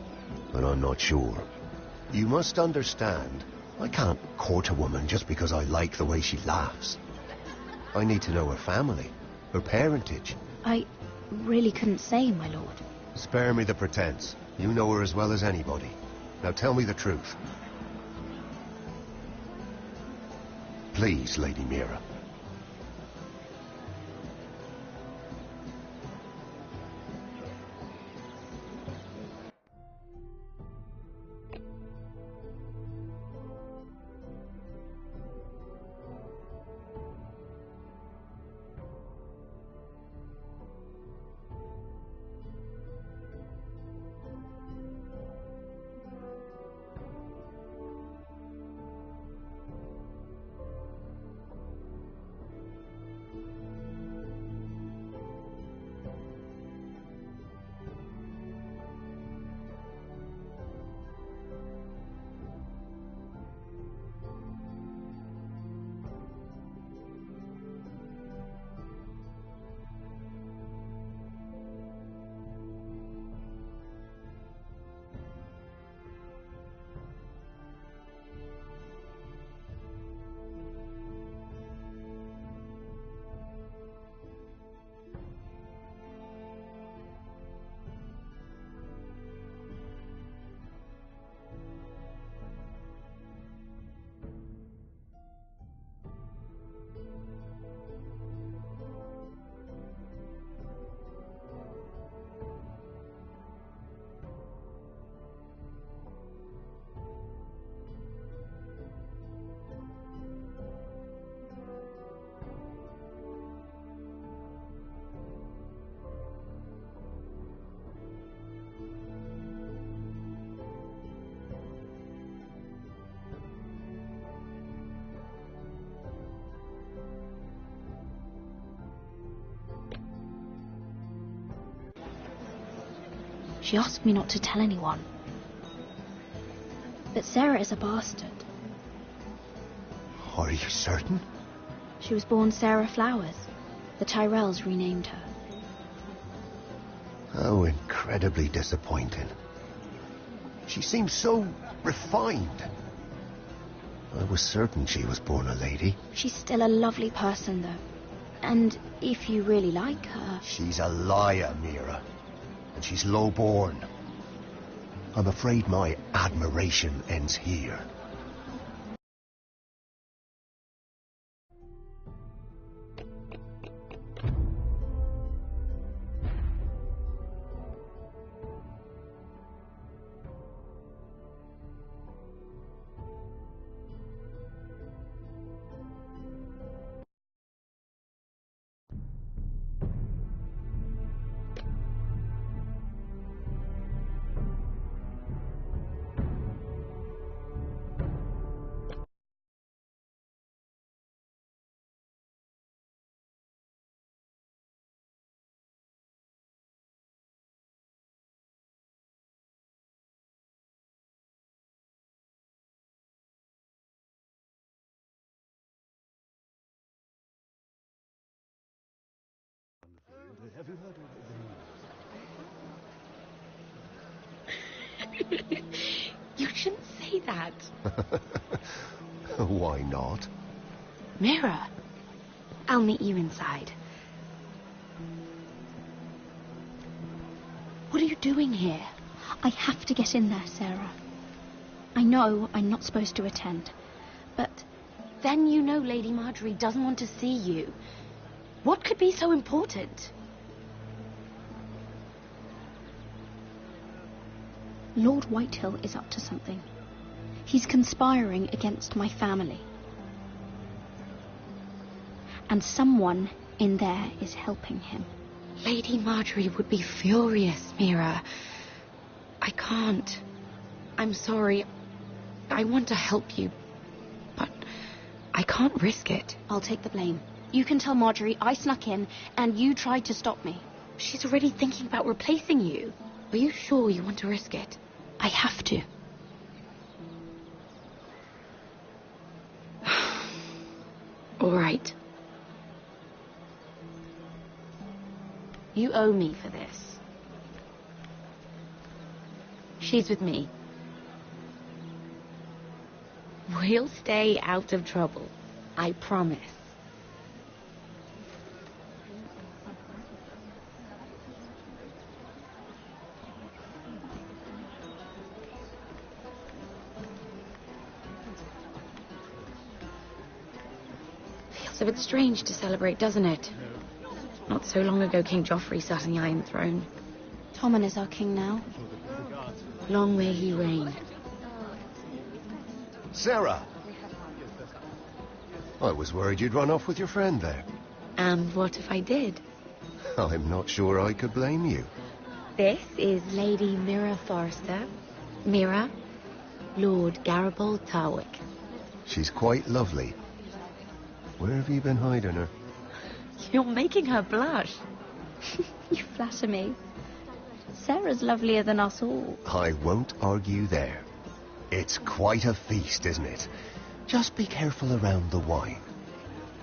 but I'm not sure. You must understand, I can't court a woman just because I like the way she laughs. I need to know her family, her parentage. I really couldn't say, my lord. Spare me the pretense. You know her as well as anybody. Now tell me the truth. Please, Lady Mira. She asked me not to tell anyone. But Sarah is a bastard. Are you certain? She was born Sarah Flowers. The Tyrells renamed her. How incredibly disappointing. She seems so refined. I was certain she was born a lady. She's still a lovely person, though. And if you really like her... She's a liar, Mira. And she's low-born. I'm afraid my admiration ends here. Have you heard of the... You shouldn't say that. Why not? Mira, I'll meet you inside. What are you doing here? I have to get in there, Sarah. I know I'm not supposed to attend, but then you know Lady Marjorie doesn't want to see you. What could be so important? Lord Whitehill is up to something. He's conspiring against my family. And someone in there is helping him. Lady Marjorie would be furious, Mira. I can't. I'm sorry. I want to help you, but I can't risk it. I'll take the blame. You can tell Marjorie I snuck in and you tried to stop me. She's already thinking about replacing you. Are you sure you want to risk it? I have to. All right. You owe me for this. She's with me. We'll stay out of trouble. I promise. Feels a bit strange to celebrate, doesn't it? Not so long ago, King Joffrey sat on the Iron Throne. Tommen is our king now. Long may he reign. Sarah! I was worried you'd run off with your friend there. And what if I did? I'm not sure I could blame you. This is Lady Mira Forrester. Mira, Lord Garibald Tarwick. She's quite lovely. Where have you been hiding her? You're making her blush. You flatter me. Sarah's lovelier than us all. I won't argue there. It's quite a feast, isn't it? Just be careful around the wine.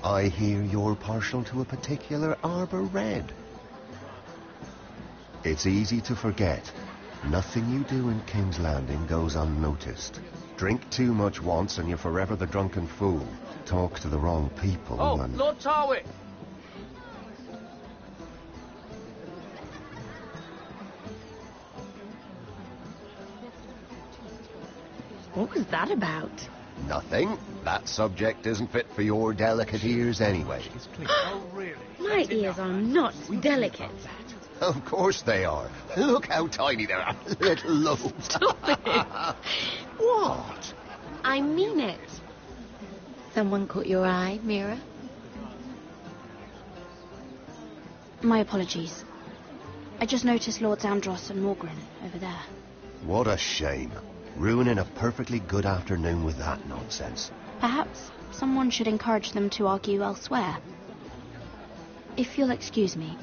I hear you're partial to a particular Arbor Red. It's easy to forget. Nothing you do in King's Landing goes unnoticed. Drink too much once and you're forever the drunken fool. Talk to the wrong people and... Lord Tarwick! What was that about? Nothing. That subject isn't fit for your delicate ears anyway. My ears are not delicate. Of course they are. Look how tiny they are. Little lobes. Stop it. What? I mean it. Someone caught your eye, Mira? My apologies. I just noticed Lords Andros and Morgren over there. What a shame. Ruining a perfectly good afternoon with that nonsense. Perhaps someone should encourage them to argue elsewhere. If you'll excuse me.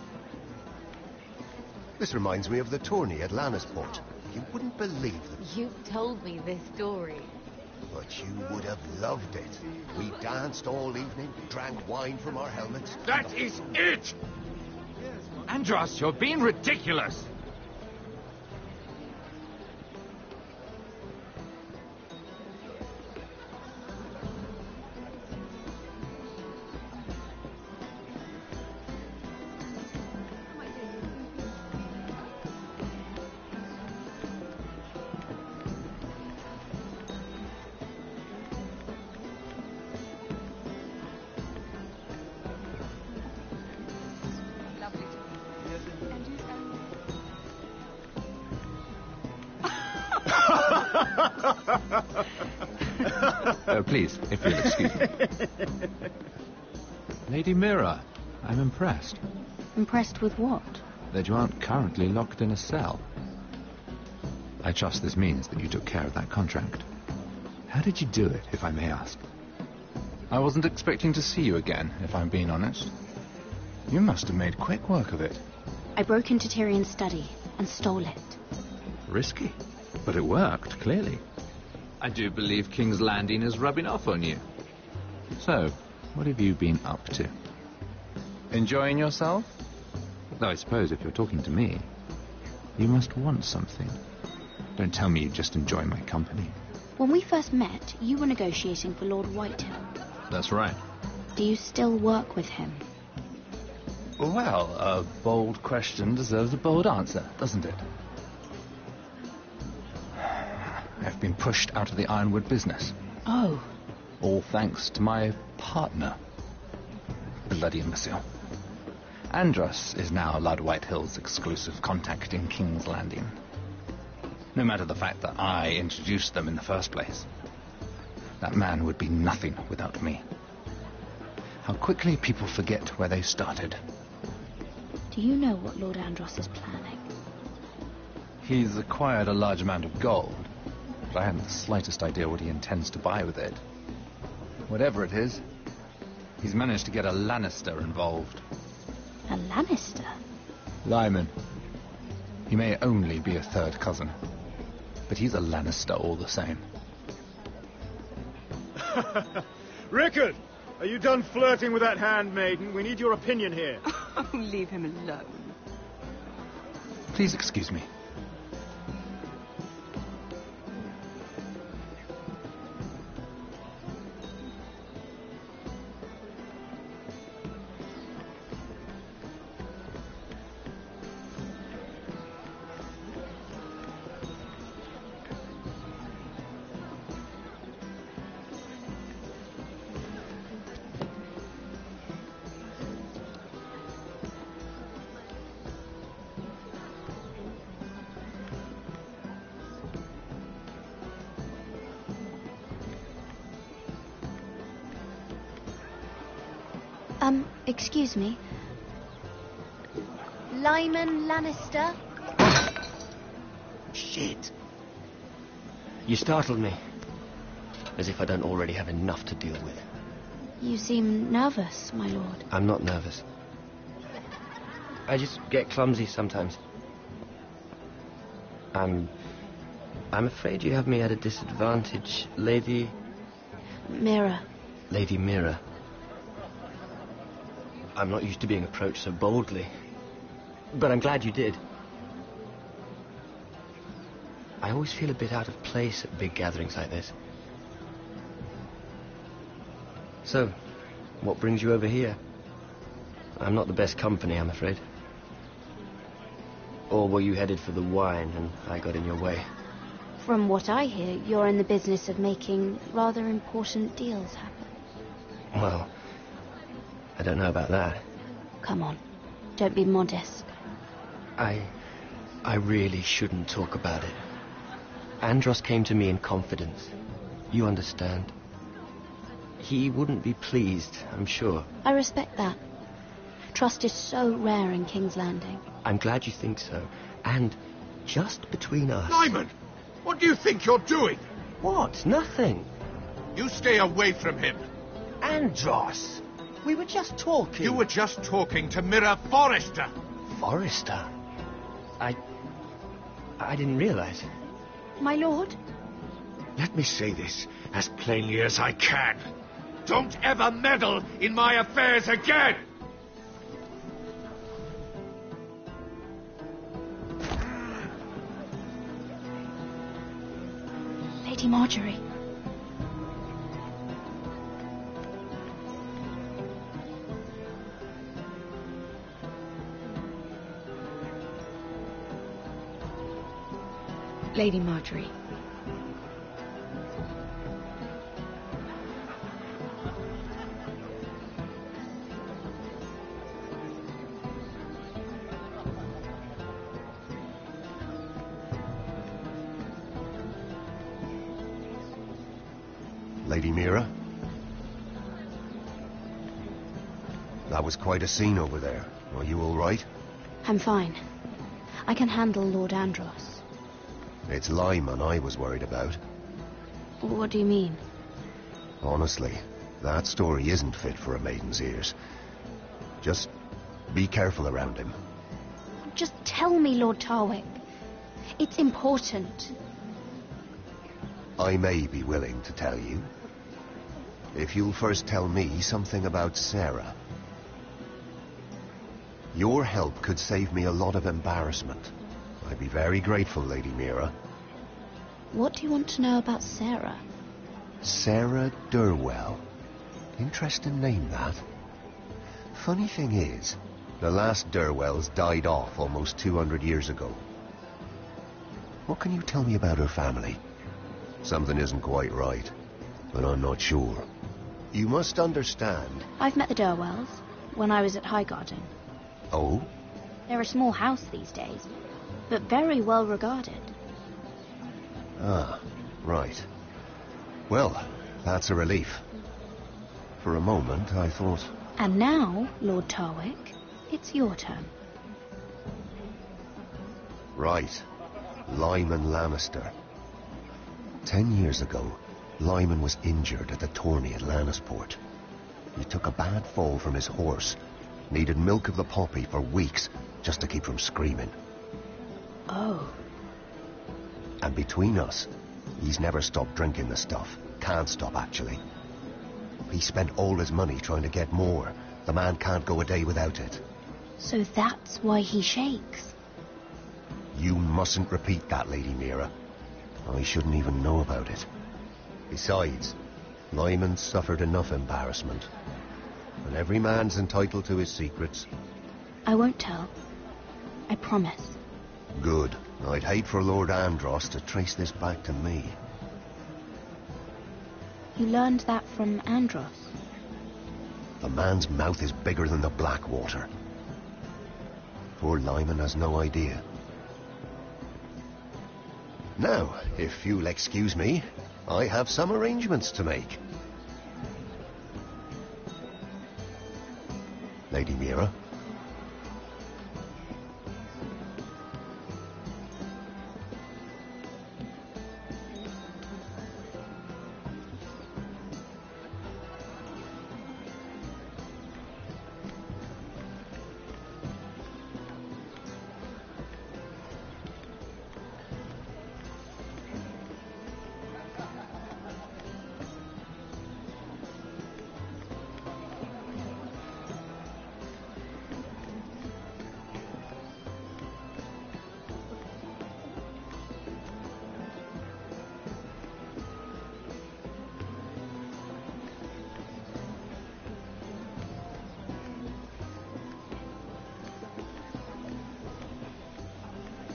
This reminds me of the tourney at Lannisport. You wouldn't believe them. You've told me this story. But you would have loved it. We danced all evening, drank wine from our helmets. That is it! Andros, you're being ridiculous. Please, if you'll excuse me. Lady Mira, I'm impressed. Impressed with what? That you aren't currently locked in a cell. I trust this means that you took care of that contract. How did you do it, if I may ask? I wasn't expecting to see you again, if I'm being honest. You must have made quick work of it. I broke into Tyrion's study and stole it. Risky, but it worked, clearly. I do believe King's Landing is rubbing off on you. So, what have you been up to? Enjoying yourself? Though I suppose if you're talking to me, you must want something. Don't tell me you just enjoy my company. When we first met, you were negotiating for Lord Whitehill. That's right. Do you still work with him? Well, a bold question deserves a bold answer, doesn't it? I've been pushed out of the ironwood business. Oh. All thanks to my partner. Bloody imbecile. Andros is now Lord Whitehill's exclusive contact in King's Landing. No matter the fact that I introduced them in the first place. That man would be nothing without me. How quickly people forget where they started. Do you know what Lord Andros is planning? He's acquired a large amount of gold, but I haven't the slightest idea what he intends to buy with it. Whatever it is, He's managed to get a Lannister involved. A Lannister? Lyman. He may only be a third cousin, but he's a Lannister all the same. Rickard! Are you done flirting with that handmaiden? We need your opinion here. Oh, leave him alone. Please excuse me. Excuse me. Lyman Lannister? Shit. You startled me. As if I don't already have enough to deal with. You seem nervous, my lord. I'm not nervous. I just get clumsy sometimes. I'm afraid you have me at a disadvantage, Lady... Mira. Lady Mira. I'm not used to being approached so boldly. But I'm glad you did. I always feel a bit out of place at big gatherings like this. So, what brings you over here? I'm not the best company, I'm afraid. Or were you headed for the wine and I got in your way? From what I hear, you're in the business of making rather important deals happen. Well, I don't know about that. Come on, don't be modest. I really shouldn't talk about it. Andros came to me in confidence. You understand? He wouldn't be pleased, I'm sure. I respect that. Trust is so rare in King's Landing. I'm glad you think so. And just between us... Lyman! What do you think you're doing? What? Nothing. You stay away from him. Andros! We were just talking. You were just talking to Mira Forrester. Forrester? I didn't realize. My lord? Let me say this as plainly as I can. Don't ever meddle in my affairs again! Lady Marjorie. Lady Marjorie. Lady Mira? That was quite a scene over there. Are you all right? I'm fine. I can handle Lord Andros. It's Lyman I was worried about. What do you mean? Honestly, that story isn't fit for a maiden's ears. Just be careful around him. Just tell me, Lord Tarwick. It's important. I may be willing to tell you. If you'll first tell me something about Sarah. Your help could save me a lot of embarrassment. I'd be very grateful, Lady Mira. What do you want to know about Sarah? Sarah Durwell. Interesting name, that. Funny thing is, the last Durwells died off almost 200 years ago. What can you tell me about her family? Something isn't quite right, but I'm not sure. You must understand. I've met the Durwells when I was at Highgarden. Oh? They're a small house these days, but very well regarded. Ah, right. Well, that's a relief. For a moment, I thought... And now, Lord Tarwick, it's your turn. Right. Lyman Lannister. 10 years ago, Lyman was injured at the tourney at Lannisport. He took a bad fall from his horse. Needed milk of the poppy for weeks just to keep from screaming. Oh. And between us, he's never stopped drinking the stuff. Can't stop, actually. He spent all his money trying to get more. The man can't go a day without it. So that's why he shakes. You mustn't repeat that, Lady Mira. I shouldn't even know about it. Besides, Lyman suffered enough embarrassment. And every man's entitled to his secrets. I won't tell. I promise. Good. I'd hate for Lord Andros to trace this back to me. You learned that from Andros? The man's mouth is bigger than the Blackwater. Poor Lyman has no idea. Now, if you'll excuse me, I have some arrangements to make. Lady Mira.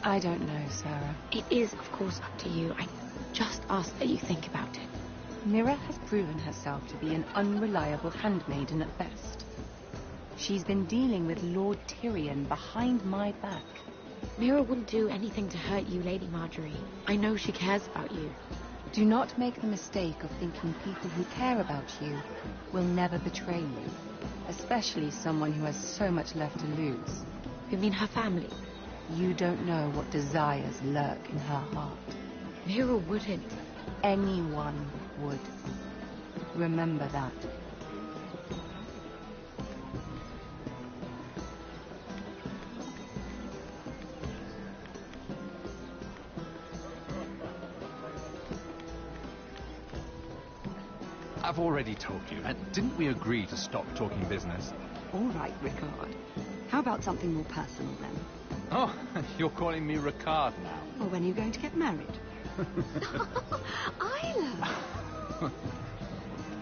I don't know, Sarah. It is, of course, up to you. I just ask that you think about it. Mira has proven herself to be an unreliable handmaiden at best. She's been dealing with Lord Tyrion behind my back. Mira wouldn't do anything to hurt you, Lady Marjorie. I know she cares about you. Do not make the mistake of thinking people who care about you will never betray you. Especially someone who has so much left to lose. You mean her family? You don't know what desires lurk in her heart. Mira wouldn't. Anyone would. Remember that. I've already told you, and didn't we agree to stop talking business? All right, Rickard. How about something more personal then? Oh, you're calling me Ricard now. Well, when are you going to get married? Isla!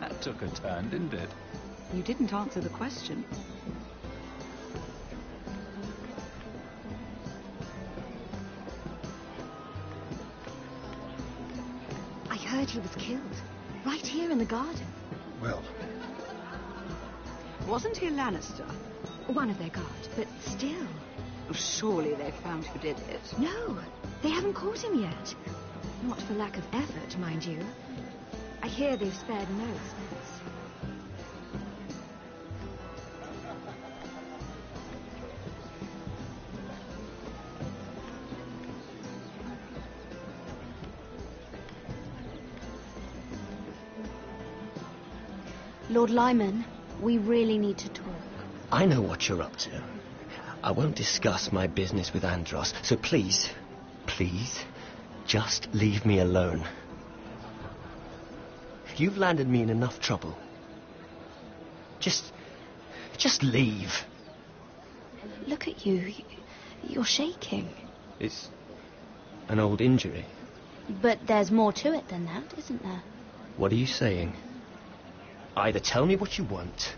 That took a turn, didn't it? You didn't answer the question. I heard he was killed. Right here in the garden. Well... Wasn't he a Lannister? One of their guard, but still. Surely they found who did it. No, they haven't caught him yet. Not for lack of effort, mind you. I hear they've spared no expense. Lord Lyman, we really need to talk. I know what you're up to. I won't discuss my business with Andros, so please, just leave me alone. You've landed me in enough trouble. Just leave. Look at you. You're shaking. It's an old injury. But there's more to it than that, isn't there? What are you saying? Either tell me what you want,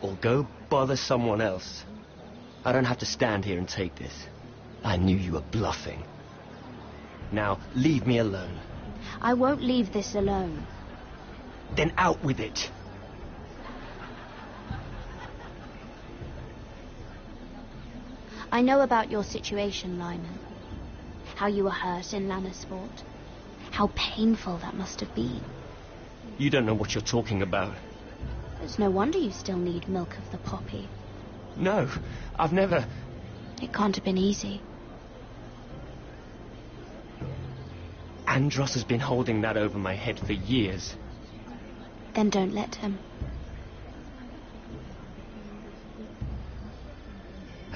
or go bother someone else. I don't have to stand here and take this. I knew you were bluffing. Now, leave me alone. I won't leave this alone. Then out with it. I know about your situation, Lyman. How you were hurt in Lannisport. How painful that must have been. You don't know what you're talking about. It's no wonder you still need milk of the poppy. No, I've never... It can't have been easy. Andros has been holding that over my head for years. Then don't let him.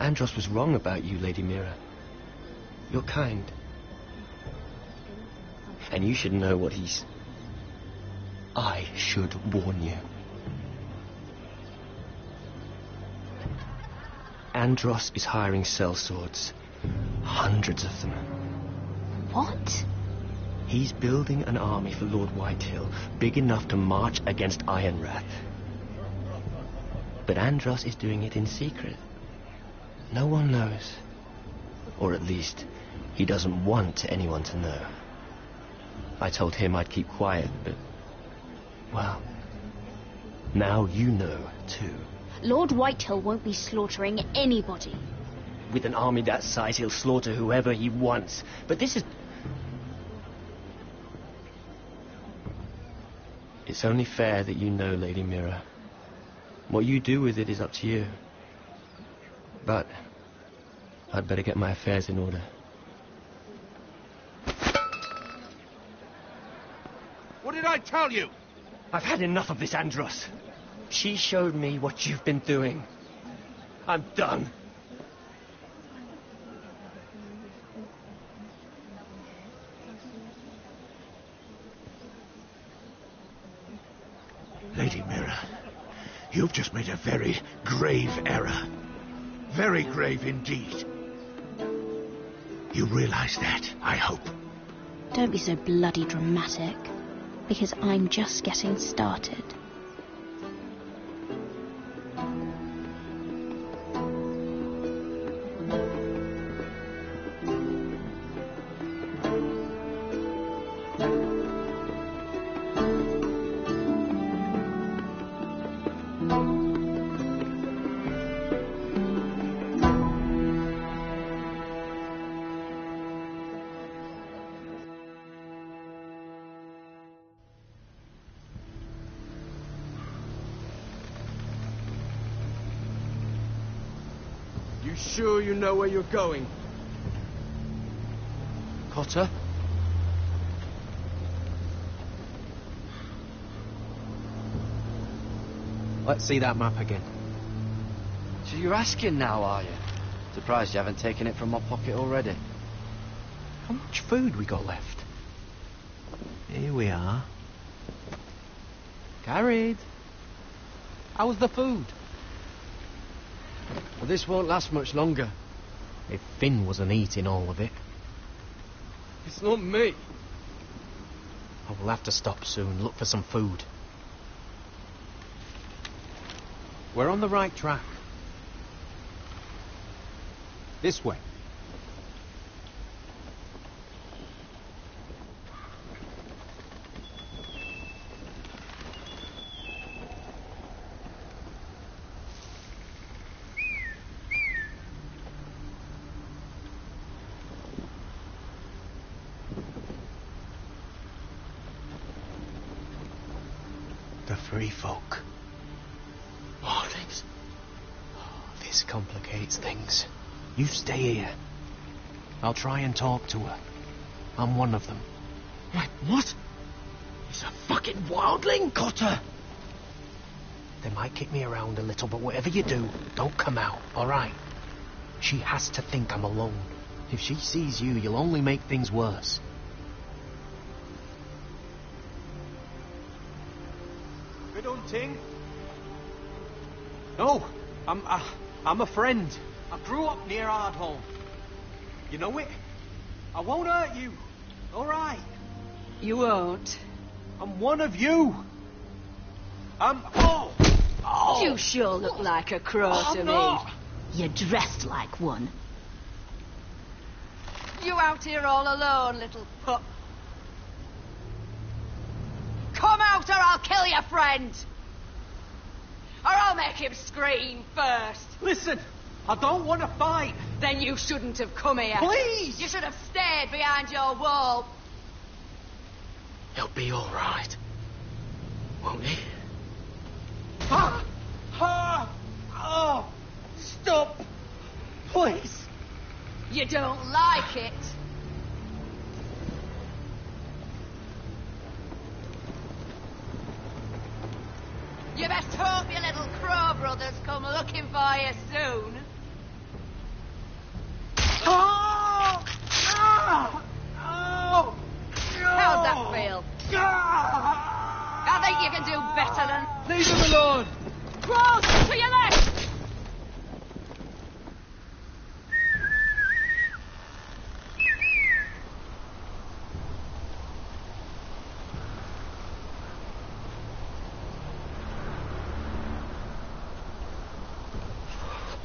Andros was wrong about you, Lady Mira. You're kind. And you should know what he's... I should warn you. Andros is hiring sellswords. Hundreds of them. What? He's building an army for Lord Whitehill, big enough to march against Ironrath. But Andros is doing it in secret. No one knows. Or at least, he doesn't want anyone to know. I told him I'd keep quiet, but... well... now you know, too. Lord Whitehill won't be slaughtering anybody. With an army that size, he'll slaughter whoever he wants. But this is... It's only fair that you know, Lady Mira. What you do with it is up to you. But I'd better get my affairs in order. What did I tell you? I've had enough of this, Andros. She showed me what you've been doing. I'm done. Lady Mira, you've just made a very grave error. Very grave indeed. You realize that, I hope. Don't be so bloody dramatic, because I'm just getting started. You sure you know where you're going? Cotter? Let's see that map again. So you're asking now, are you? Surprised you haven't taken it from my pocket already. How much food we got left? Here we are. Carried. How was the food? Well, this won't last much longer. If Finn wasn't eating all of it. It's not me. I will have to stop soon, look for some food. We're on the right track. This way. The free folk. Mornings. Oh, this complicates things. You stay here. I'll try and talk to her. I'm one of them. Wait, what? He's a fucking wildling, Cotter! They might kick me around a little, but whatever you do, don't come out, alright? She has to think I'm alone. If she sees you, you'll only make things worse. Good hunting? No, I'm a friend. I grew up near Ardholm. You know it? I won't hurt you. All right. You won't. I'm one of you. Oh! You sure look like a crow to not. me. You're dressed like one. You out here all alone, little pup. Come out or I'll kill your friend. Or I'll make him scream first. Listen, I don't want to fight. Then you shouldn't have come here. Please! You should have stayed behind your wall. He'll be alright. Won't he? Oh! Stop! Please! You don't like it. You best hope your little crow brothers come looking for you soon. How's that feel? I think you can do better than... Leave him alone! Cross to your left!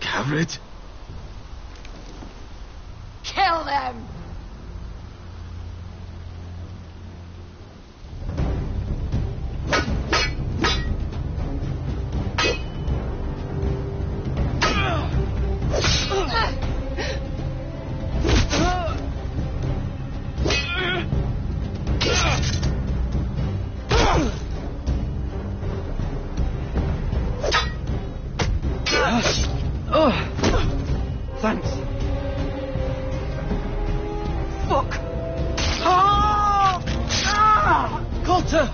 Garrett? Kill them! Thanks. Fuck! Cotter!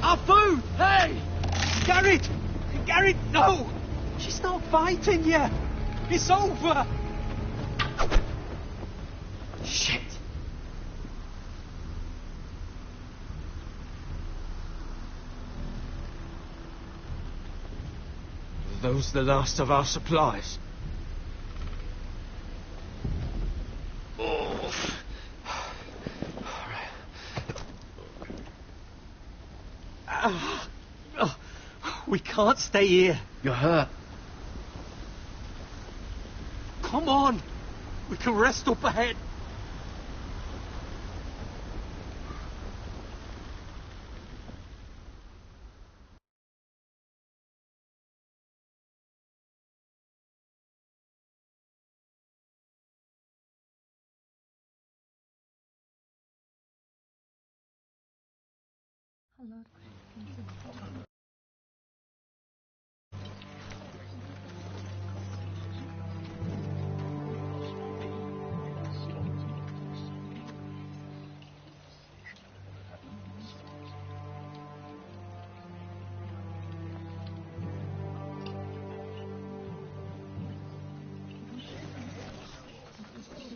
Our food! Hey! Garrett! Garrett, no! She's not fighting yet! It's over! Shit! Are those the last of our supplies? Oh. We can't stay here. You're hurt. Come on. We can rest up ahead.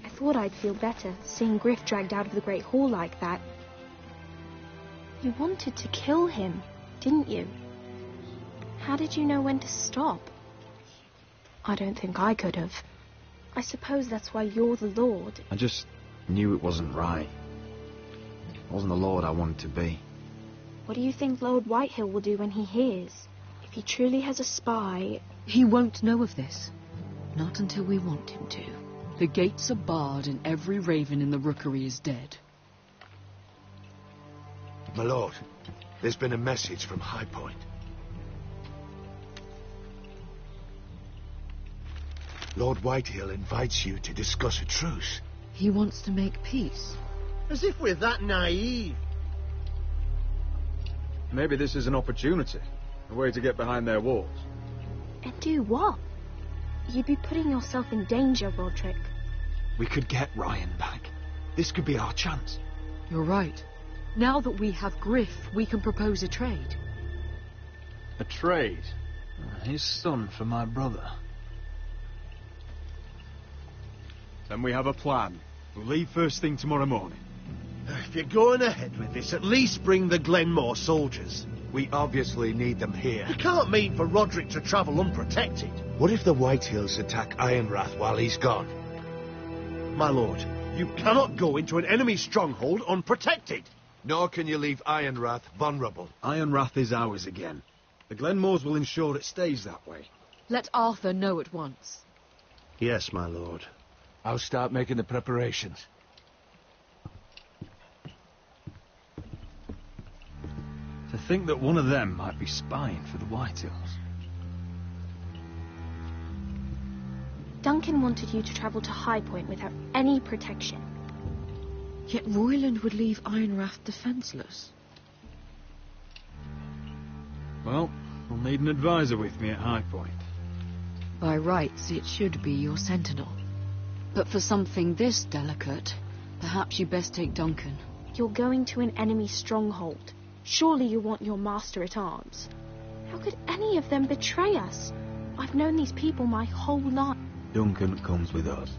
I thought I'd feel better seeing Griff dragged out of the Great Hall like that. You wanted to kill him, didn't you? How did you know when to stop? I don't think I could have. I suppose that's why you're the Lord. I just knew it wasn't right. It wasn't the Lord I wanted to be. What do you think Lord Whitehill will do when he hears? If he truly has a spy... He won't know of this. Not until we want him to. The gates are barred and every raven in the rookery is dead. My lord, there's been a message from High Point. Lord Whitehill invites you to discuss a truce. He wants to make peace. As if we're that naive. Maybe this is an opportunity. A way to get behind their walls. And do what? You'd be putting yourself in danger, Roderick. We could get Ryan back. This could be our chance. You're right. Now that we have Griff, we can propose a trade. A trade? His son for my brother. Then we have a plan. We'll leave first thing tomorrow morning. If you're going ahead with this, at least bring the Glenmore soldiers. We obviously need them here. You can't mean for Roderick to travel unprotected. What if the Whitehills attack Ironrath while he's gone? My lord, you cannot go into an enemy stronghold unprotected. Nor can you leave Ironrath vulnerable. Ironrath is ours again. The Glenmores will ensure it stays that way. Let Arthur know at once. Yes, my lord. I'll start making the preparations. To think that one of them might be spying for the Whitehills. Duncan wanted you to travel to High Point without any protection. Yet Royland would leave Ironrath defenseless. Well, I'll need an advisor with me at High Point. By rights, it should be your sentinel. But for something this delicate, perhaps you best take Duncan. You're going to an enemy stronghold. Surely you want your master-at-arms. How could any of them betray us? I've known these people my whole life. Duncan comes with us.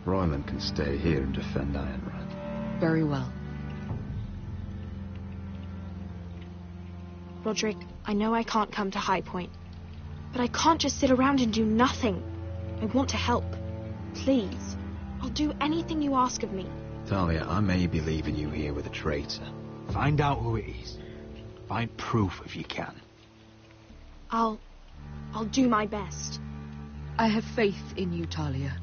Royland can stay here and defend Ironrath. Very well. Roderick, I know I can't come to High Point, but I can't just sit around and do nothing. I want to help. Please. I'll do anything you ask of me. Talia, I may be leaving you here with a traitor. Find out who it is. Find proof if you can. I'll do my best. I have faith in you, Talia.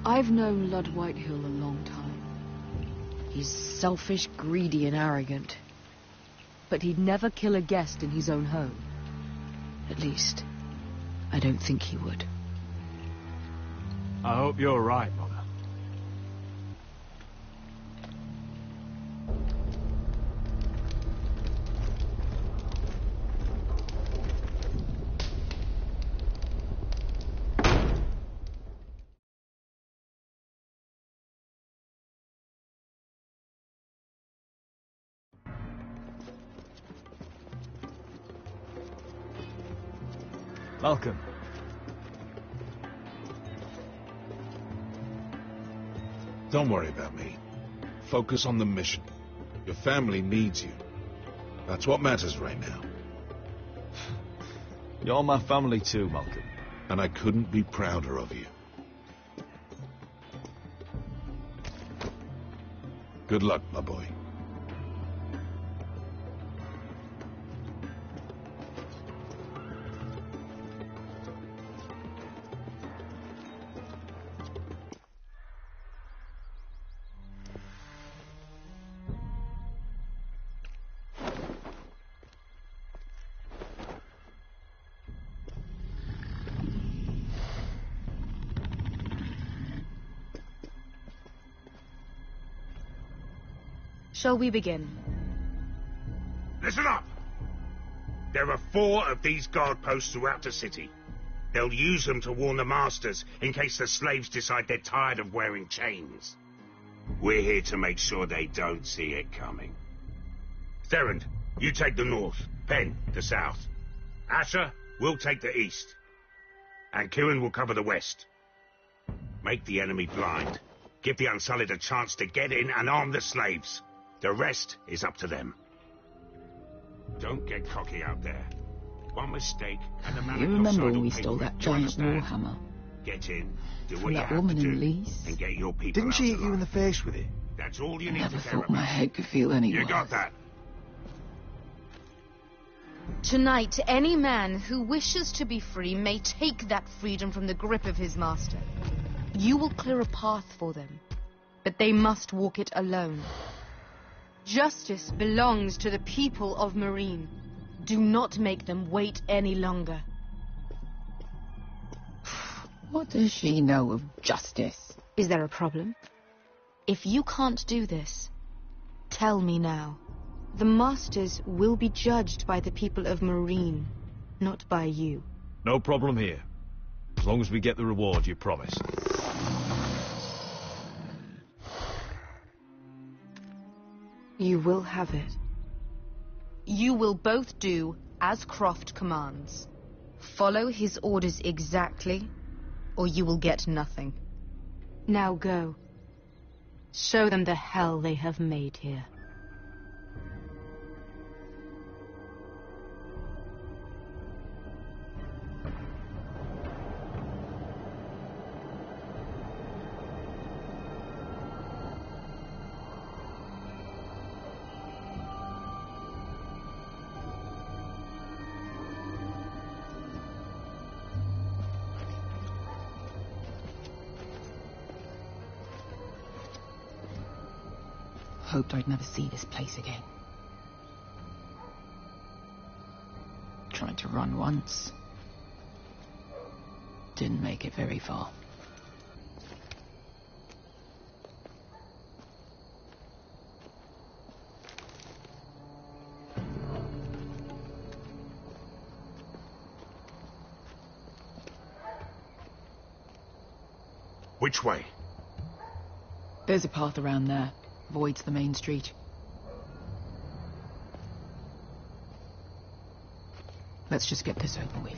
I've known Lud Whitehill a long time. He's selfish, greedy, and arrogant. But he'd never kill a guest in his own home. At least, I don't think he would. I hope you're right, Mother. Welcome. Don't worry about me. Focus on the mission. Your family needs you. That's what matters right now. You're my family too, Malcolm. And I couldn't be prouder of you. Good luck, my boy. Shall we begin? Listen up! There are 4 of these guard posts throughout the city. They'll use them to warn the masters in case the slaves decide they're tired of wearing chains. We're here to make sure they don't see it coming. Therend, you take the north. Penn, the south. Asher, we'll take the east. And Kieran will cover the west. Make the enemy blind. Give the Unsullied a chance to get in and arm the slaves. The rest is up to them. Don't get cocky out there. One mistake and the man. You remember when we stole that giant warhammer? Get in, do From what you that have to woman in do, Leith? and get your people Didn't out she hit alive. you in the face with it? That's all you I need never to care thought about. my head could feel any You worse. got that? Tonight, any man who wishes to be free may take that freedom from the grip of his master. You will clear a path for them, but they must walk it alone. Justice belongs to the people of Marine. Do not make them wait any longer. What does she know of justice? Is there a problem? If you can't do this, tell me now. The masters will be judged by the people of Marine, not by you. No problem here. As long as we get the reward you promised. You will have it. You will both do as Croft commands. Follow his orders exactly, or you will get nothing. Now go. Show them the hell they have made here. Hoped I'd never see this place again. Tried to run once. Didn't make it very far. Which way? There's a path around there. Avoids the main street. Let's just get this over with.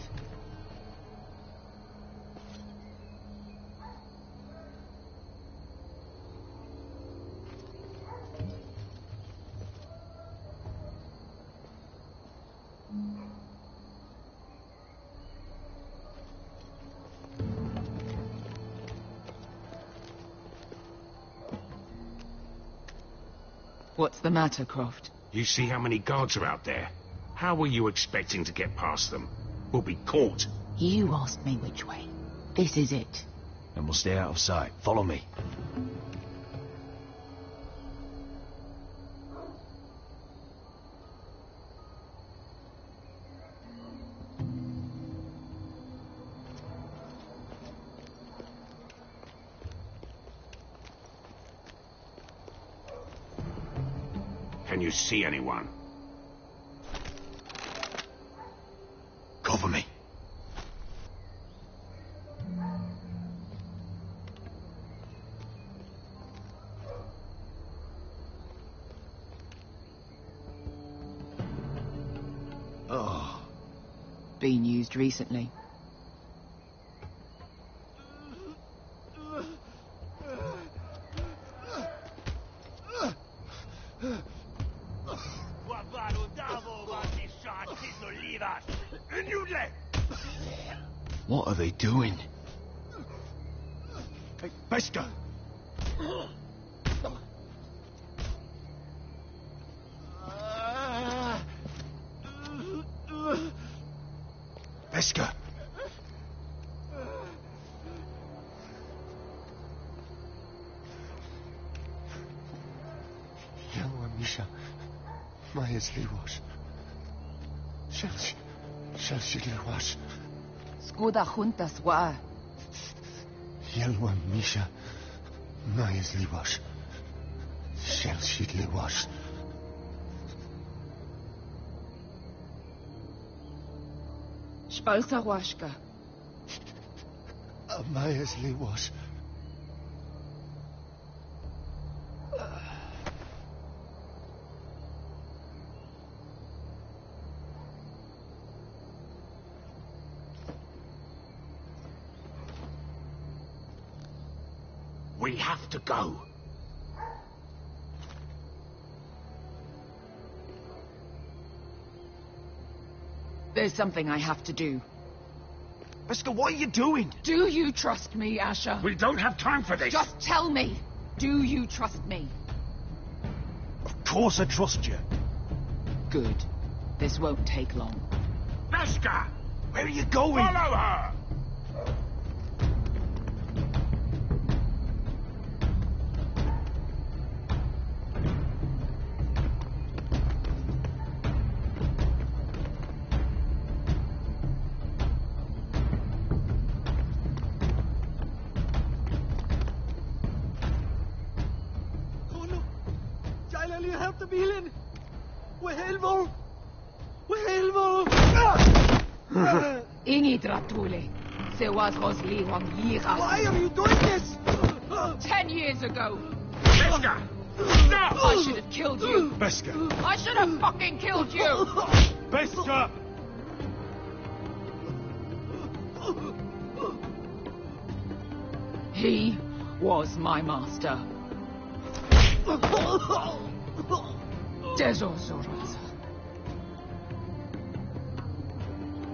What's the matter, Croft? You see how many guards are out there? How were you expecting to get past them? We'll be caught. You asked me which way. This is it. And we'll stay out of sight. Follow me. Can you see anyone? Cover me. Oh. Been used recently. What are they doing? Hey, Beskar! Beskar! Yelwa Misha, Maya's Liwash. Shelshi Liwash. Skuda juntas wa. Yelwa Misha, Maya's Liwash. Shelshi Liwash. Spalsa washka. Maya's Liwash. We have to go. There's something I have to do. Beskar, what are you doing? Do you trust me, Asher? We don't have time for this. Just tell me. Do you trust me? Of course I trust you. Good. This won't take long. Beskar! Where are you going? Follow her! Why are you doing this? 10 years ago. Beskar! Stop! I should have killed you. Beskar! I should have fucking killed you. Beskar! He was my master. Dezozoraza.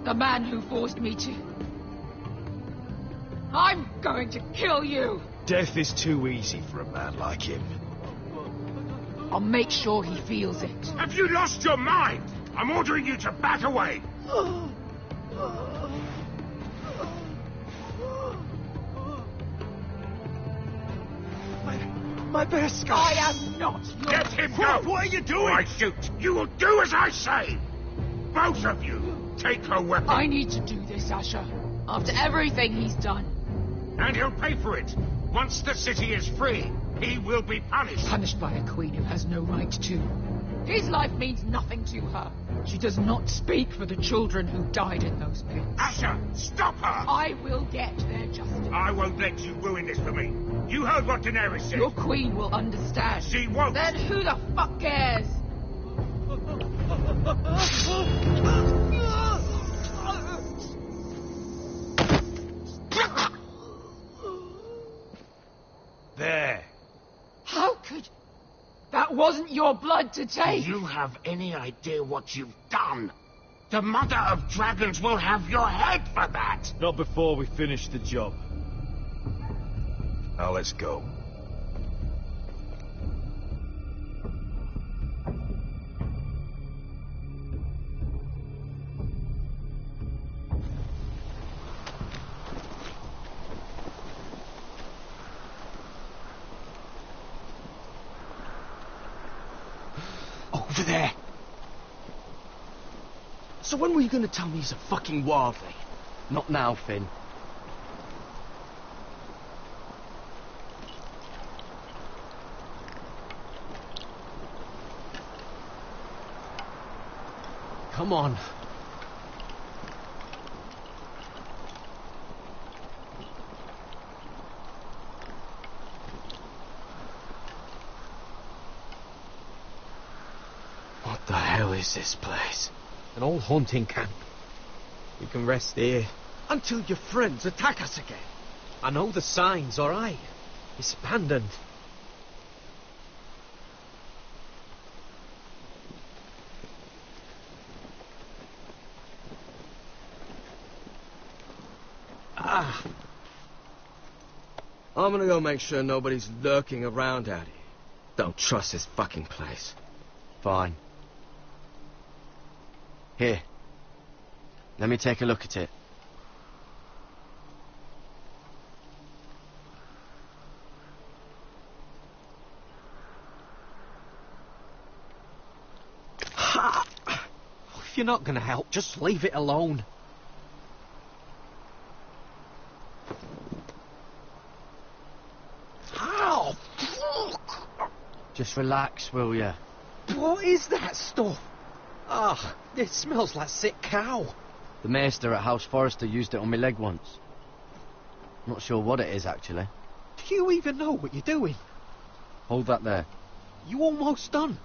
The man who forced me to... I'm going to kill you! Death is too easy for a man like him. I'll make sure he feels it. Have you lost your mind? I'm ordering you to back away. My Beskar! I am not your... Let him go! What are you doing? I shoot. You will do as I say. Both of you, take her weapon. I need to do this, Asher. After everything he's done. And he'll pay for it. Once the city is free, he will be punished. Punished by a queen who has no right to. His life means nothing to her. She does not speak for the children who died in those pits. Asher, stop her! I will get their justice. I won't let you ruin this for me. You heard what Daenerys said. Your queen will understand. She won't. Then who the fuck cares? There. How could... That wasn't your blood to take. Do you have any idea what you've done? The Mother of Dragons will have your head for that. Not before we finish the job. Now let's go. Over there. So when were you going to tell me he's a fucking wildling? Not now, Finn. Come on. What the hell is this place? An old hunting camp. We can rest here. Until your friends attack us again. I know the signs, alright? It's abandoned. I'm gonna go make sure nobody's lurking around out here. Don't trust this fucking place. Fine. Here. Let me take a look at it. If you're not gonna help, just leave it alone. Ow! Just relax, will ya? What is that stuff? Ah, it smells like sick cow. The maester at House Forrester used it on my leg once. Not sure what it is, actually. Do you even know what you're doing? Hold that there. You almost done.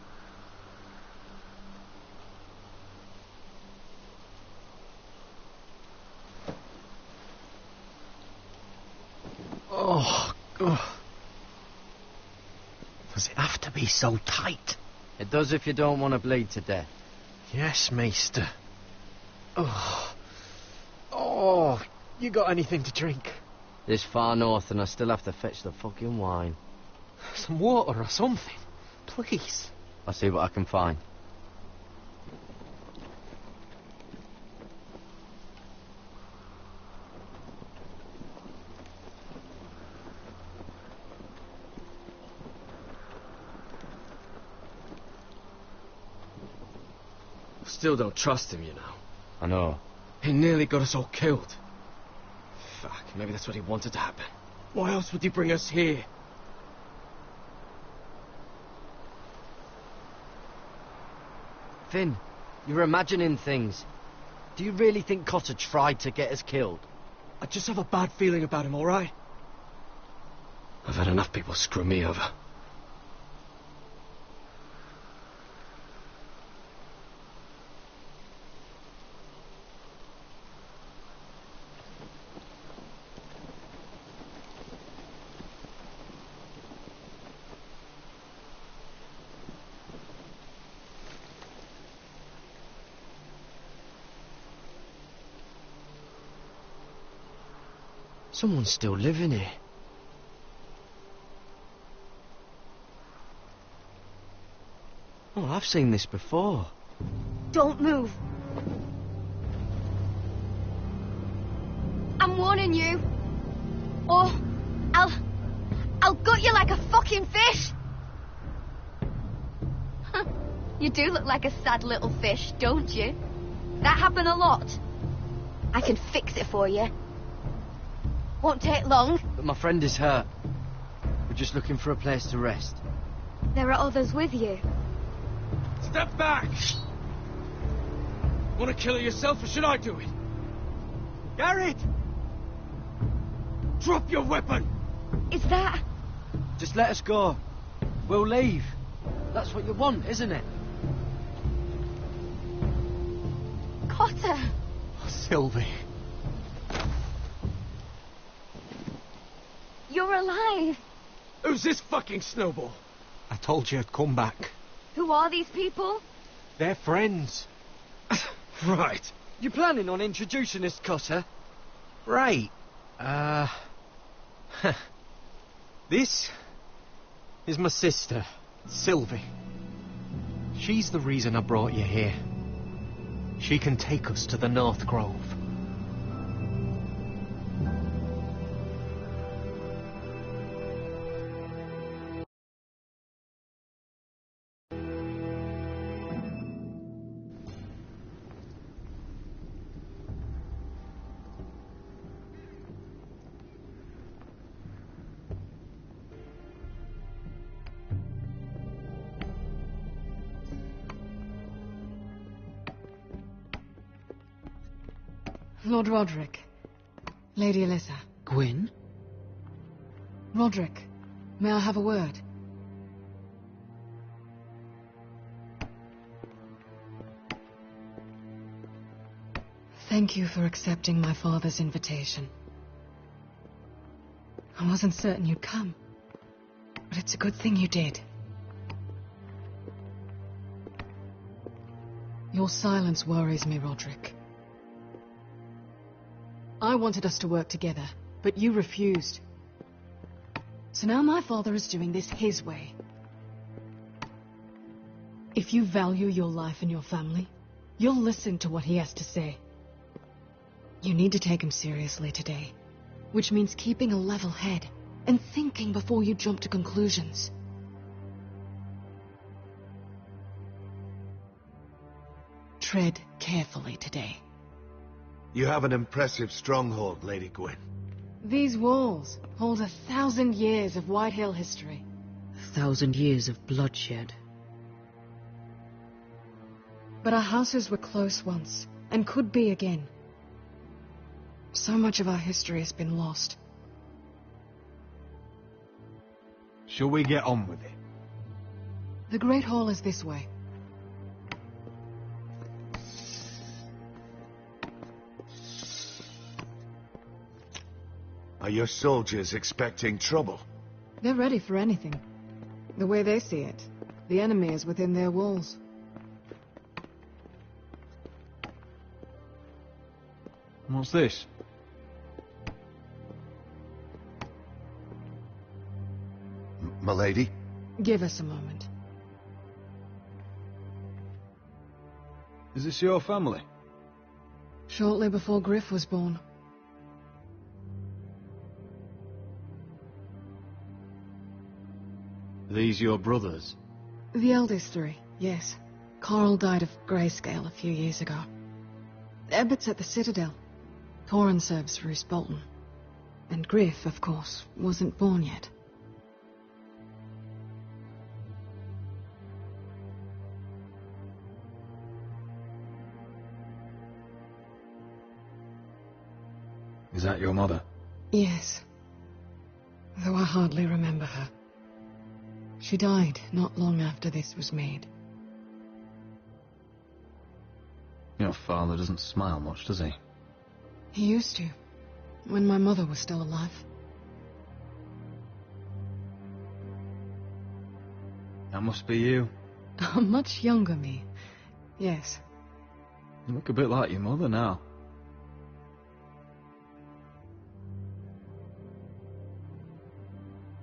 Oh, God. Does it have to be so tight? It does if you don't want to bleed to death. Yes, Maester. Oh, you got anything to drink? This far north and I still have to fetch the fucking wine. Some water or something, please. I'll see what I can find. Still don't trust him, you know. I know. He nearly got us all killed. Fuck, maybe that's what he wanted to happen. Why else would he bring us here? Finn, you're imagining things. Do you really think Cotter tried to get us killed? I just have a bad feeling about him, alright? I've had enough people screw me over. Someone's still living here. Oh, I've seen this before. Don't move. I'm warning you. Or I'll gut you like a fucking fish. You do look like a sad little fish, don't you? That happen a lot. I can fix it for you. Won't take long. But my friend is hurt. We're just looking for a place to rest. There are others with you. Step back! Want to kill her yourself, or should I do it? Garrett! Drop your weapon! Is that... Just let us go. We'll leave. That's what you want, isn't it? Cotter! Sylvie. You're alive! Who's this fucking snowball? I told you I'd come back. Who are these people? They're friends. Right. You planning on introducing us, Cotter? Right. This is my sister, Sylvie. She's the reason I brought you here. She can take us to the North Grove. Lord Roderick. Lady Alyssa. Gwyn? Roderick, may I have a word? Thank you for accepting my father's invitation. I wasn't certain you'd come, but it's a good thing you did. Your silence worries me, Roderick. I wanted us to work together, but you refused. So now my father is doing this his way. If you value your life and your family, you'll listen to what he has to say. You need to take him seriously today, which means keeping a level head and thinking before you jump to conclusions. Tread carefully today. You have an impressive stronghold, Lady Gwyn. These walls hold 1,000 years of White Hill history. 1,000 years of bloodshed. But our houses were close once, and could be again. So much of our history has been lost. Shall we get on with it? The Great Hall is this way. Are your soldiers expecting trouble? They're ready for anything. The way they see it, the enemy is within their walls. What's this? My lady? Give us a moment. Is this your family? Shortly before Griff was born. These your brothers? The eldest three, yes. Carl died of grayscale a few years ago. Ebbett's at the Citadel. Torin serves for East Bolton. And Griff, of course, wasn't born yet. Is that your mother? Yes. Though I hardly remember her. She died not long after this was made. Your father doesn't smile much, does he? He used to, when my mother was still alive. That must be you. A much younger me, yes. You look a bit like your mother now.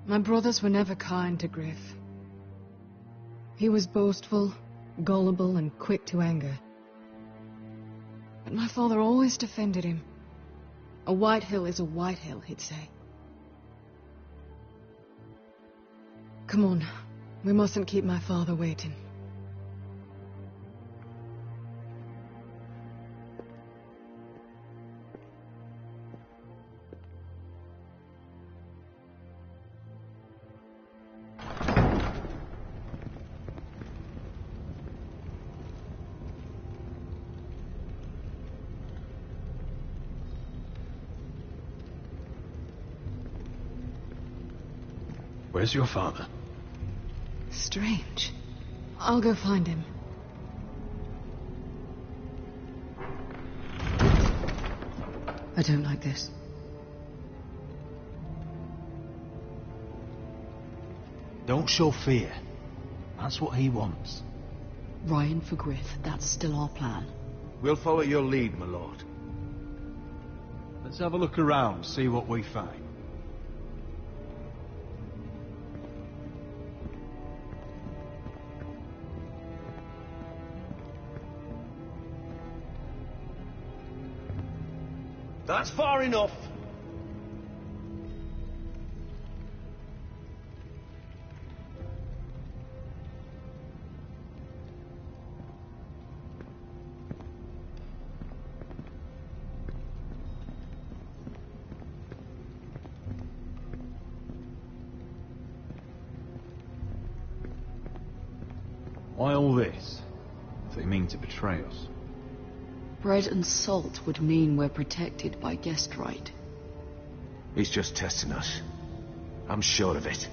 My brothers were never kind to Griff. He was boastful, gullible, and quick to anger. But my father always defended him. A White Hill is a White Hill, he'd say. Come on, we mustn't keep my father waiting. Where's your father? Strange. I'll go find him. I don't like this. Don't show fear. That's what he wants. Ryan for Griff, that's still our plan. We'll follow your lead, my lord. Let's have a look around, see what we find. That's far enough. Why all this? If they mean to betray us. Bread and salt would mean we're protected by guest right. He's just testing us. I'm sure of it.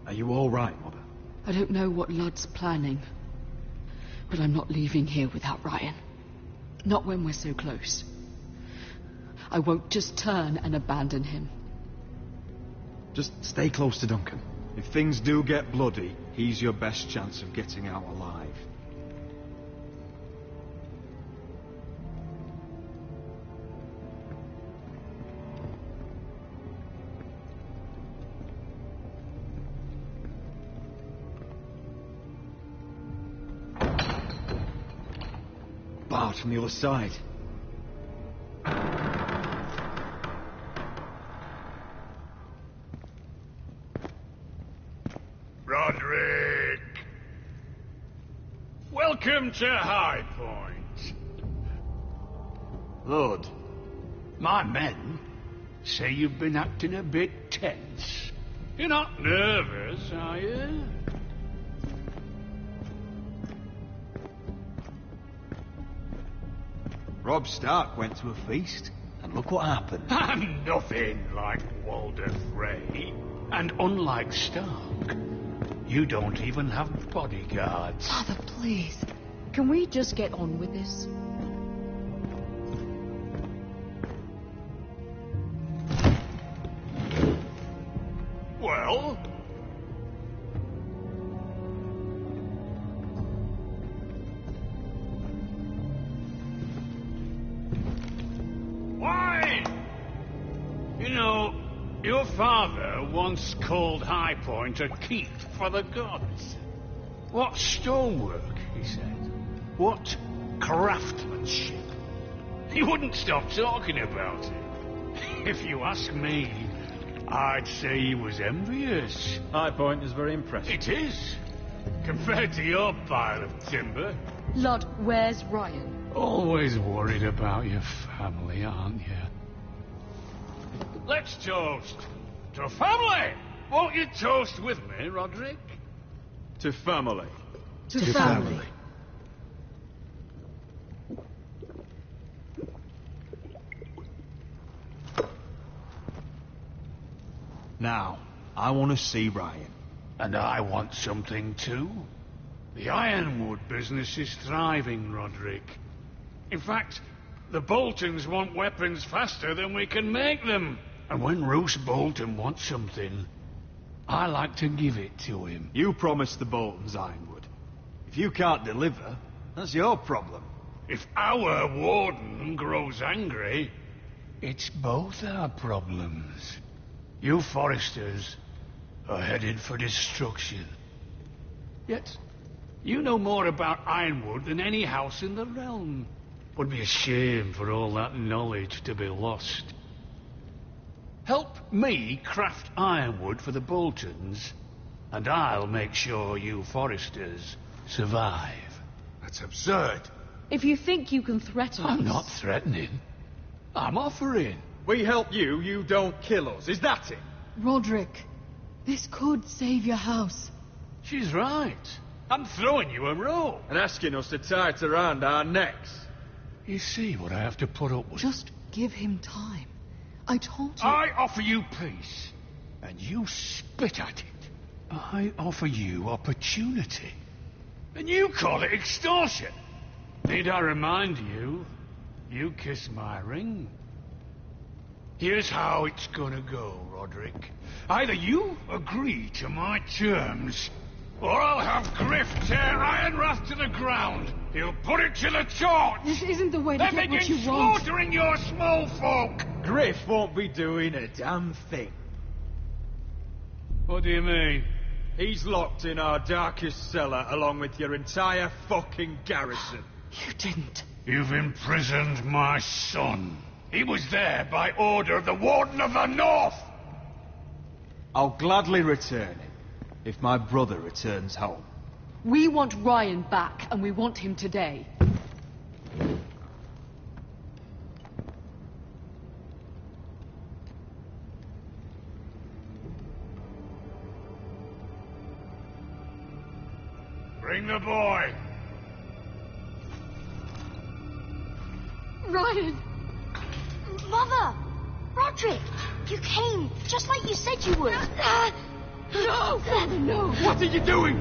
Are you all right, Mother? I don't know what Ludd's planning, but I'm not leaving here without Ryan. Not when we're so close. I won't just turn and abandon him. Just stay close to Duncan. If things do get bloody, he's your best chance of getting out alive. Barred from the other side. Roderick! Welcome to High Point. Lord, my men say you've been acting a bit tense. You're not nervous, are you? Robb Stark went to a feast, and look what happened. I'm nothing like Walder Frey. And unlike Stark, you don't even have bodyguards. Father, please. Can we just get on with this? Well? Why? You know, your father once called High Point a keep for the gods. What stonework, he said. What craftsmanship. He wouldn't stop talking about it. If you ask me, I'd say he was envious. High Point is very impressive. It is. Compared to your pile of timber. Ludd, where's Ryan? Always worried about your family, aren't you? Let's toast to family! Won't you toast with me, Roderick? To family. To family. Now, I want to see Ryan. And I want something too. The ironwood business is thriving, Roderick. In fact, the Boltons want weapons faster than we can make them. And when Roose Bolton wants something, I like to give it to him. You promised the Boltons ironwood. If you can't deliver, that's your problem. If our warden grows angry, it's both our problems. You foresters are headed for destruction. Yet, you know more about ironwood than any house in the realm. Would be a shame for all that knowledge to be lost. Help me craft ironwood for the Boltons, and I'll make sure you Foresters survive. That's absurd. If you think you can threaten us... I'm not threatening. I'm offering. We help you, you don't kill us. Is that it? Roderick, this could save your house. She's right. I'm throwing you a rope. And asking us to tie it around our necks. You see what I have to put up with? Just give him time. I told you... I offer you peace, and you spit at it. I offer you opportunity, and you call it extortion. Need I remind you, you kissed my ring. Here's how it's gonna go, Roderick. Either you agree to my terms, or I'll have Griff tear Ironrath to the ground. He'll put it to the torch. This isn't the way to then get what begin you want. slaughtering your small folk. Griff won't be doing a damn thing. What do you mean? He's locked in our darkest cellar along with your entire fucking garrison. You didn't. You've imprisoned my son. He was there by order of the Warden of the North. I'll gladly return him, if my brother returns home. We want Ryan back, and we want him today. Bring the boy. Ryan! Mother! Roderick! You came, just like you said you would. No, Father, no! What are you doing?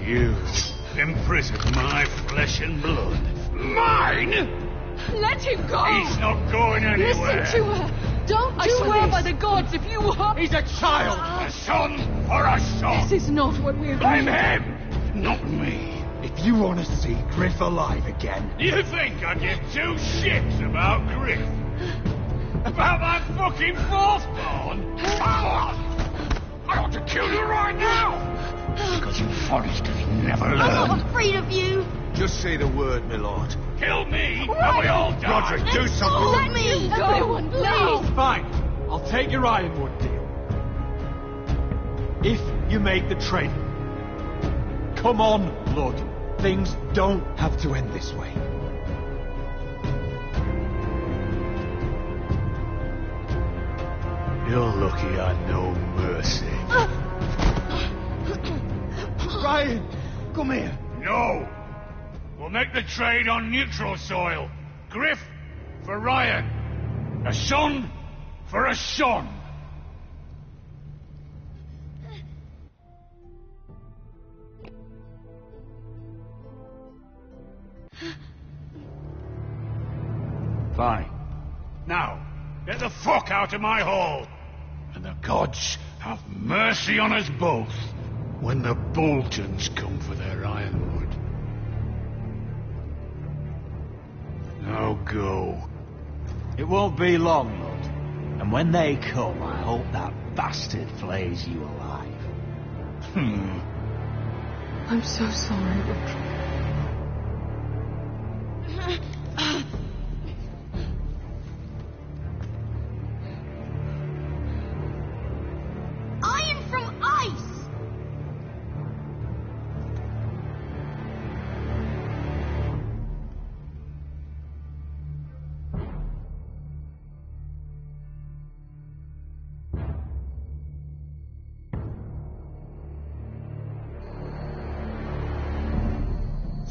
You imprisoned my flesh and blood. Mine? Let him go! He's not going anywhere. Listen to her! Don't do this! I swear by the gods, if you are... He's a child! A son or a son! This is not what we're Blame him, not me. If you want to see Griff alive again... You think I give two shits about Griff? About my fucking fourthborn? I ought to kill you right now! Because you Foresters never learn. I'm not afraid of you! Just say the word, my lord. Kill me, and we all die! Roderick, do something! Let me! Everyone, please! Fine, I'll take your ironwood deal. If you make the trade. Come on, Blood. Things don't have to end this way. You're lucky I know mercy. Ryan, come here. No! We'll make the trade on neutral soil. Griff for Ryan. A son for a son. Fine. Now, get the fuck out of my hall. And the gods have mercy on us both when the Boltons come for their ironwood. Now go. It won't be long, Lord. And when they come, I hope that bastard flays you alive. I'm so sorry, Roderick. Iron from ice!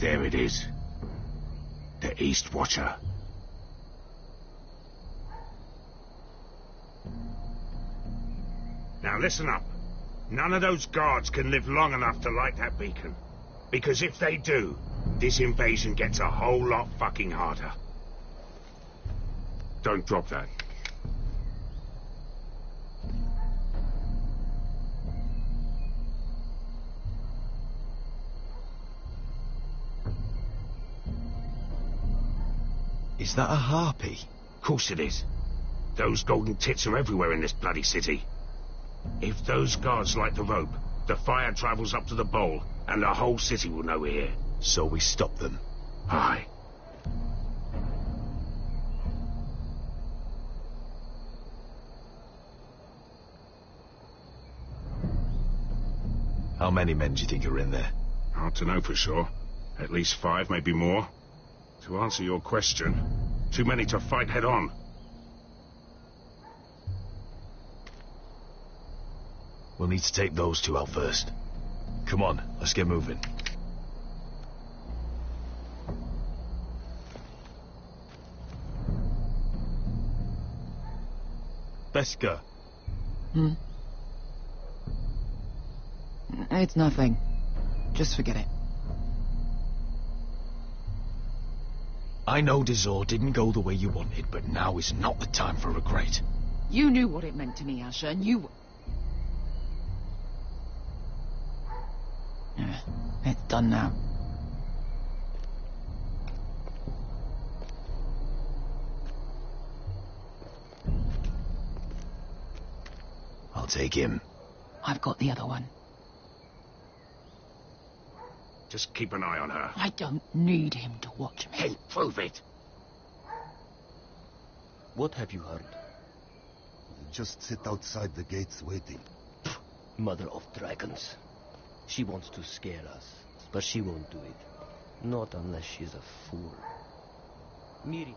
There it is. The East Watcher. Now listen up. None of those guards can live long enough to light that beacon. Because if they do, this invasion gets a whole lot fucking harder. Don't drop that. Is that a harpy? Of course it is. Those golden tits are everywhere in this bloody city. If those guards light the rope, the fire travels up to the bowl, and the whole city will know we're here. So we stop them. Aye. How many men do you think are in there? Hard to know for sure. At least 5, maybe more. To answer your question, too many to fight head on. We'll need to take those 2 out first. Come on, let's get moving. Beska. It's nothing. Just forget it. I know Dizor didn't go the way you wanted, but now is not the time for regret. You knew what it meant to me, Asher, and you... Yeah, it's done now. I'll take him. I've got the other one. Just keep an eye on her. I don't need him to watch me. Hey, prove it. What have you heard? Just sit outside the gates waiting. Mother of dragons. She wants to scare us, but she won't do it. Not unless she's a fool. Miri.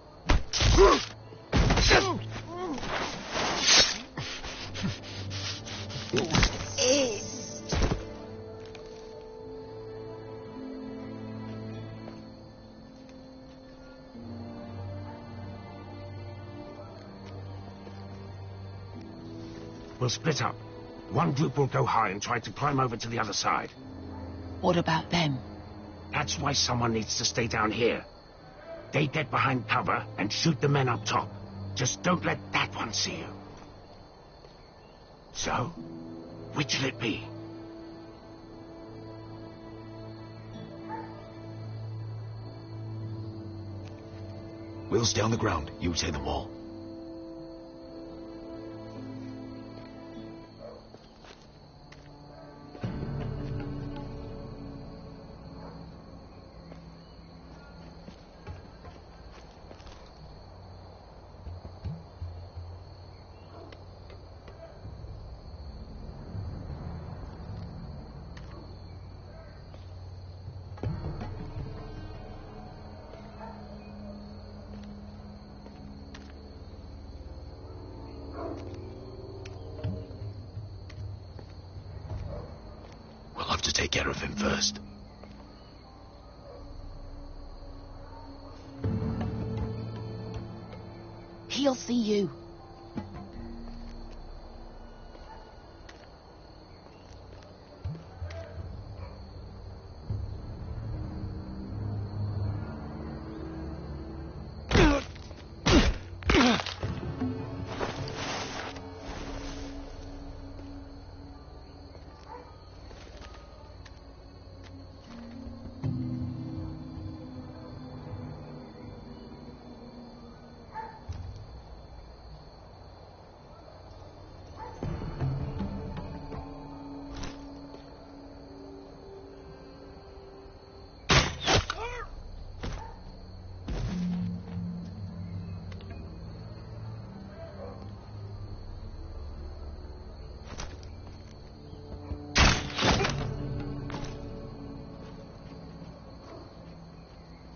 We'll split up. One group will go high and try to climb over to the other side. What about them? That's why someone needs to stay down here. They get behind cover and shoot the men up top. Just don't let that one see you. So, which'll it be? We'll stay on the ground. You take the wall. We'll have to take care of him first. He'll see you.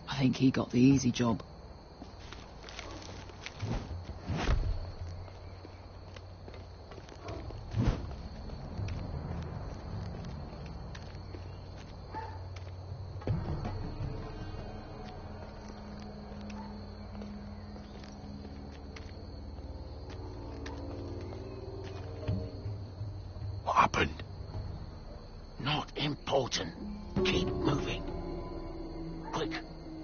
I think he got the easy job. What happened? Not important. Keep moving. Quick.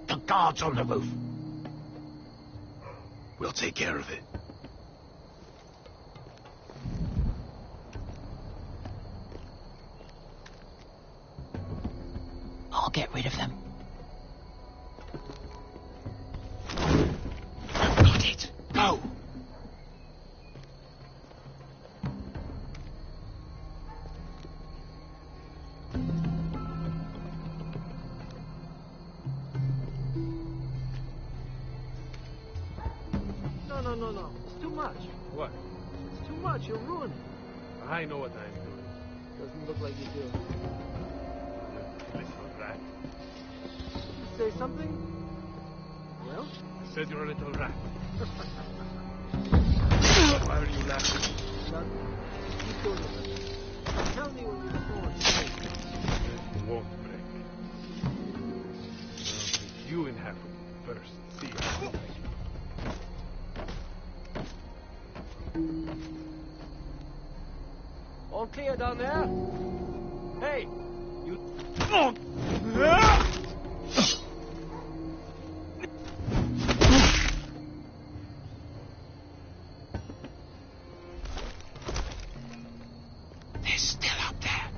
The guards on the roof. We'll take care of it. I'll get rid of them. Got it. Go. No. It's too much. What? It's too much. You'll ruin it. I know what I'm doing. Doesn't look like you do. Little rat. Say something? Well? I said you're a little rat. Why are you laughing? Nothing. You told me. Tell me when you're born. It won't break. I'll take you in half first. See how you like it. All clear down there? Hey! You... They're still up there.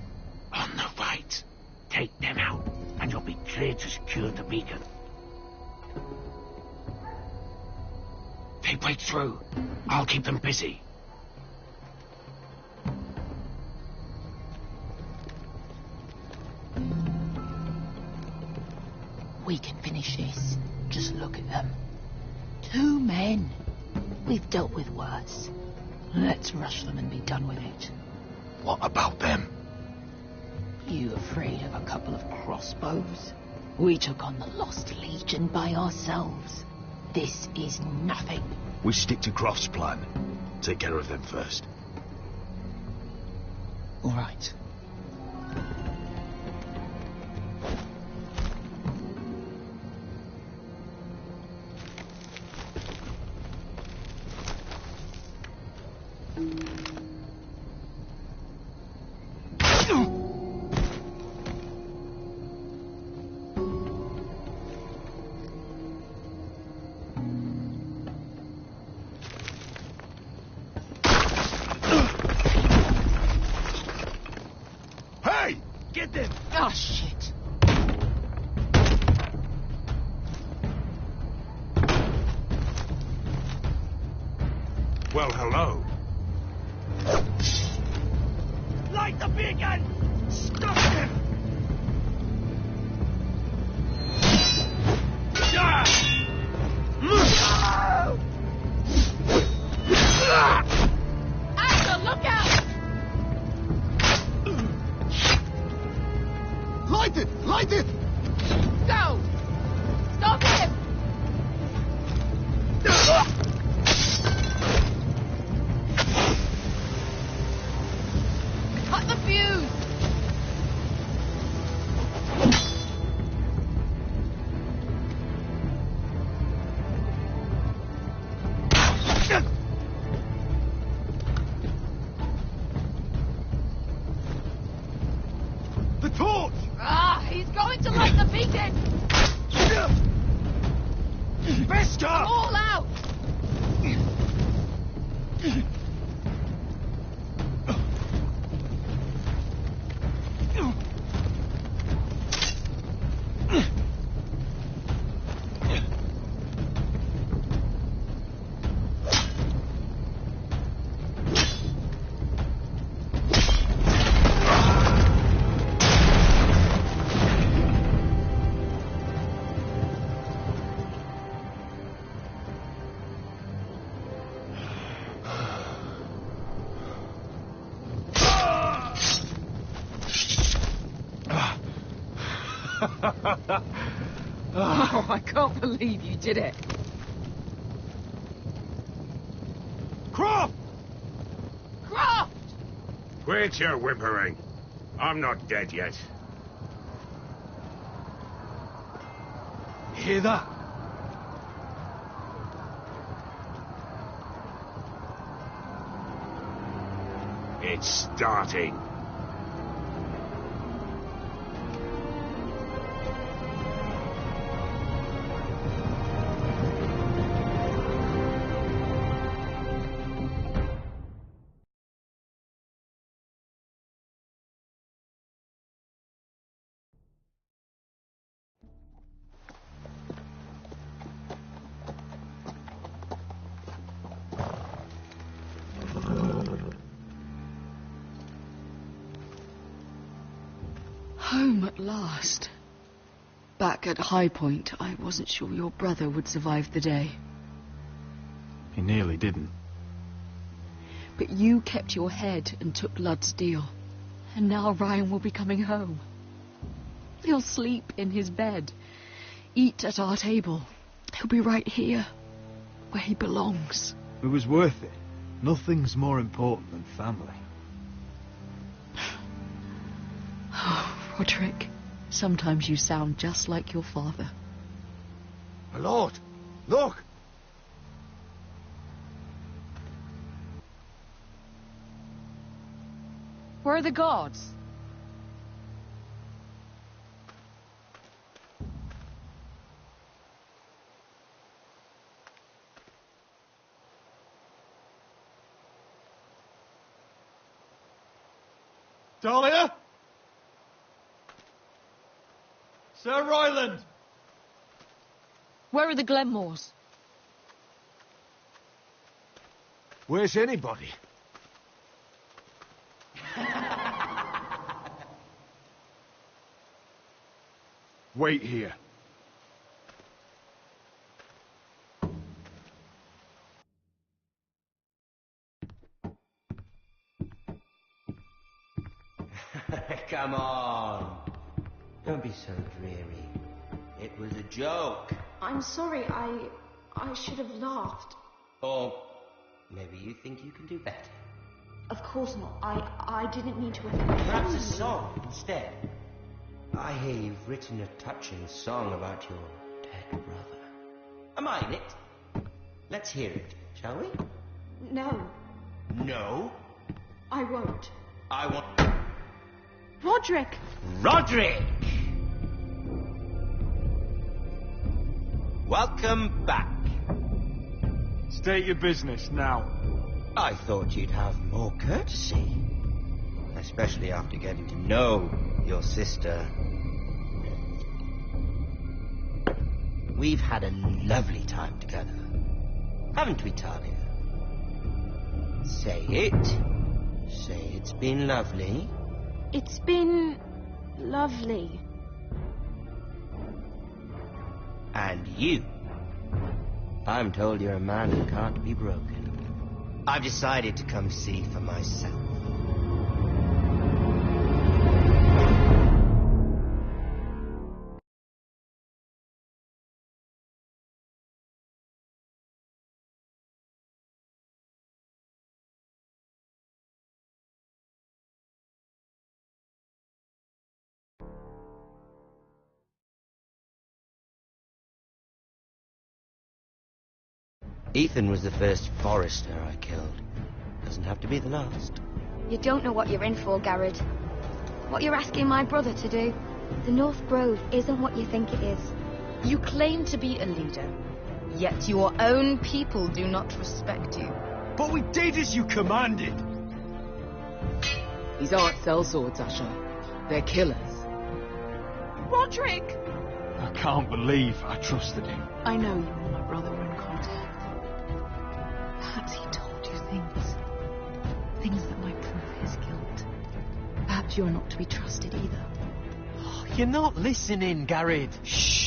On the right. Take them out, and you'll be clear to secure the beacon. They break through. I'll keep them busy. We can finish this. Just look at them. 2 men. We've dealt with worse. Let's rush them and be done with it. What about them? You afraid of a couple of crossbows? We took on the Lost Legion by ourselves. This is nothing. We stick to Croft's plan. Take care of them first. All right. Hey! Get them! Oh, shit. Well, hello. Light the beacon! Stop him! Asher, look out! Light it! Light it! Go! Stop him! Cut the fuse! The torch! Ah, he's going to light the beacon! Bester! All out! Oh, I can't believe you did it. Croft! Croft! Quit your whimpering. I'm not dead yet. You hear that? It's starting. Home at last. Back at High Point, I wasn't sure your brother would survive the day. He nearly didn't. But you kept your head and took Ludd's deal. And now Ryan will be coming home. He'll sleep in his bed, eat at our table. He'll be right here, where he belongs. It was worth it. Nothing's more important than family. Oh, Roderick, sometimes you sound just like your father. My lord, look! Where are the guards? Dahlia? Sir Ryland! Where are the Glenmores? Where's anybody? Wait here. Come on. Don't be so dreary. It was a joke. I'm sorry, I should have laughed. Or maybe you think you can do better. Of course not. I didn't mean to offend. Perhaps a song instead. I hear you've written a touching song about your dead brother. Am I in it? Let's hear it, shall we? No, No? I won't. I want... Roderick! Roderick! Welcome back. State your business now. I thought you'd have more courtesy. Especially after getting to know your sister. We've had a lovely time together. Haven't we, Talia? Say it. Say it's been lovely. It's been lovely. And you. I'm told you're a man who can't be broken. I've decided to come see for myself. Ethan was the first forester I killed. Doesn't have to be the last. You don't know what you're in for, Garrod. What you're asking my brother to do. The North Grove isn't what you think it is. You claim to be a leader, yet your own people do not respect you. But we did as you commanded. These aren't sellswords, Usher. They're killers. Roderick! I can't believe I trusted him. I know you and my brother were in contact. Perhaps he told you things that might prove his guilt. Perhaps you're not to be trusted either. You're not listening, Garrod. Shh!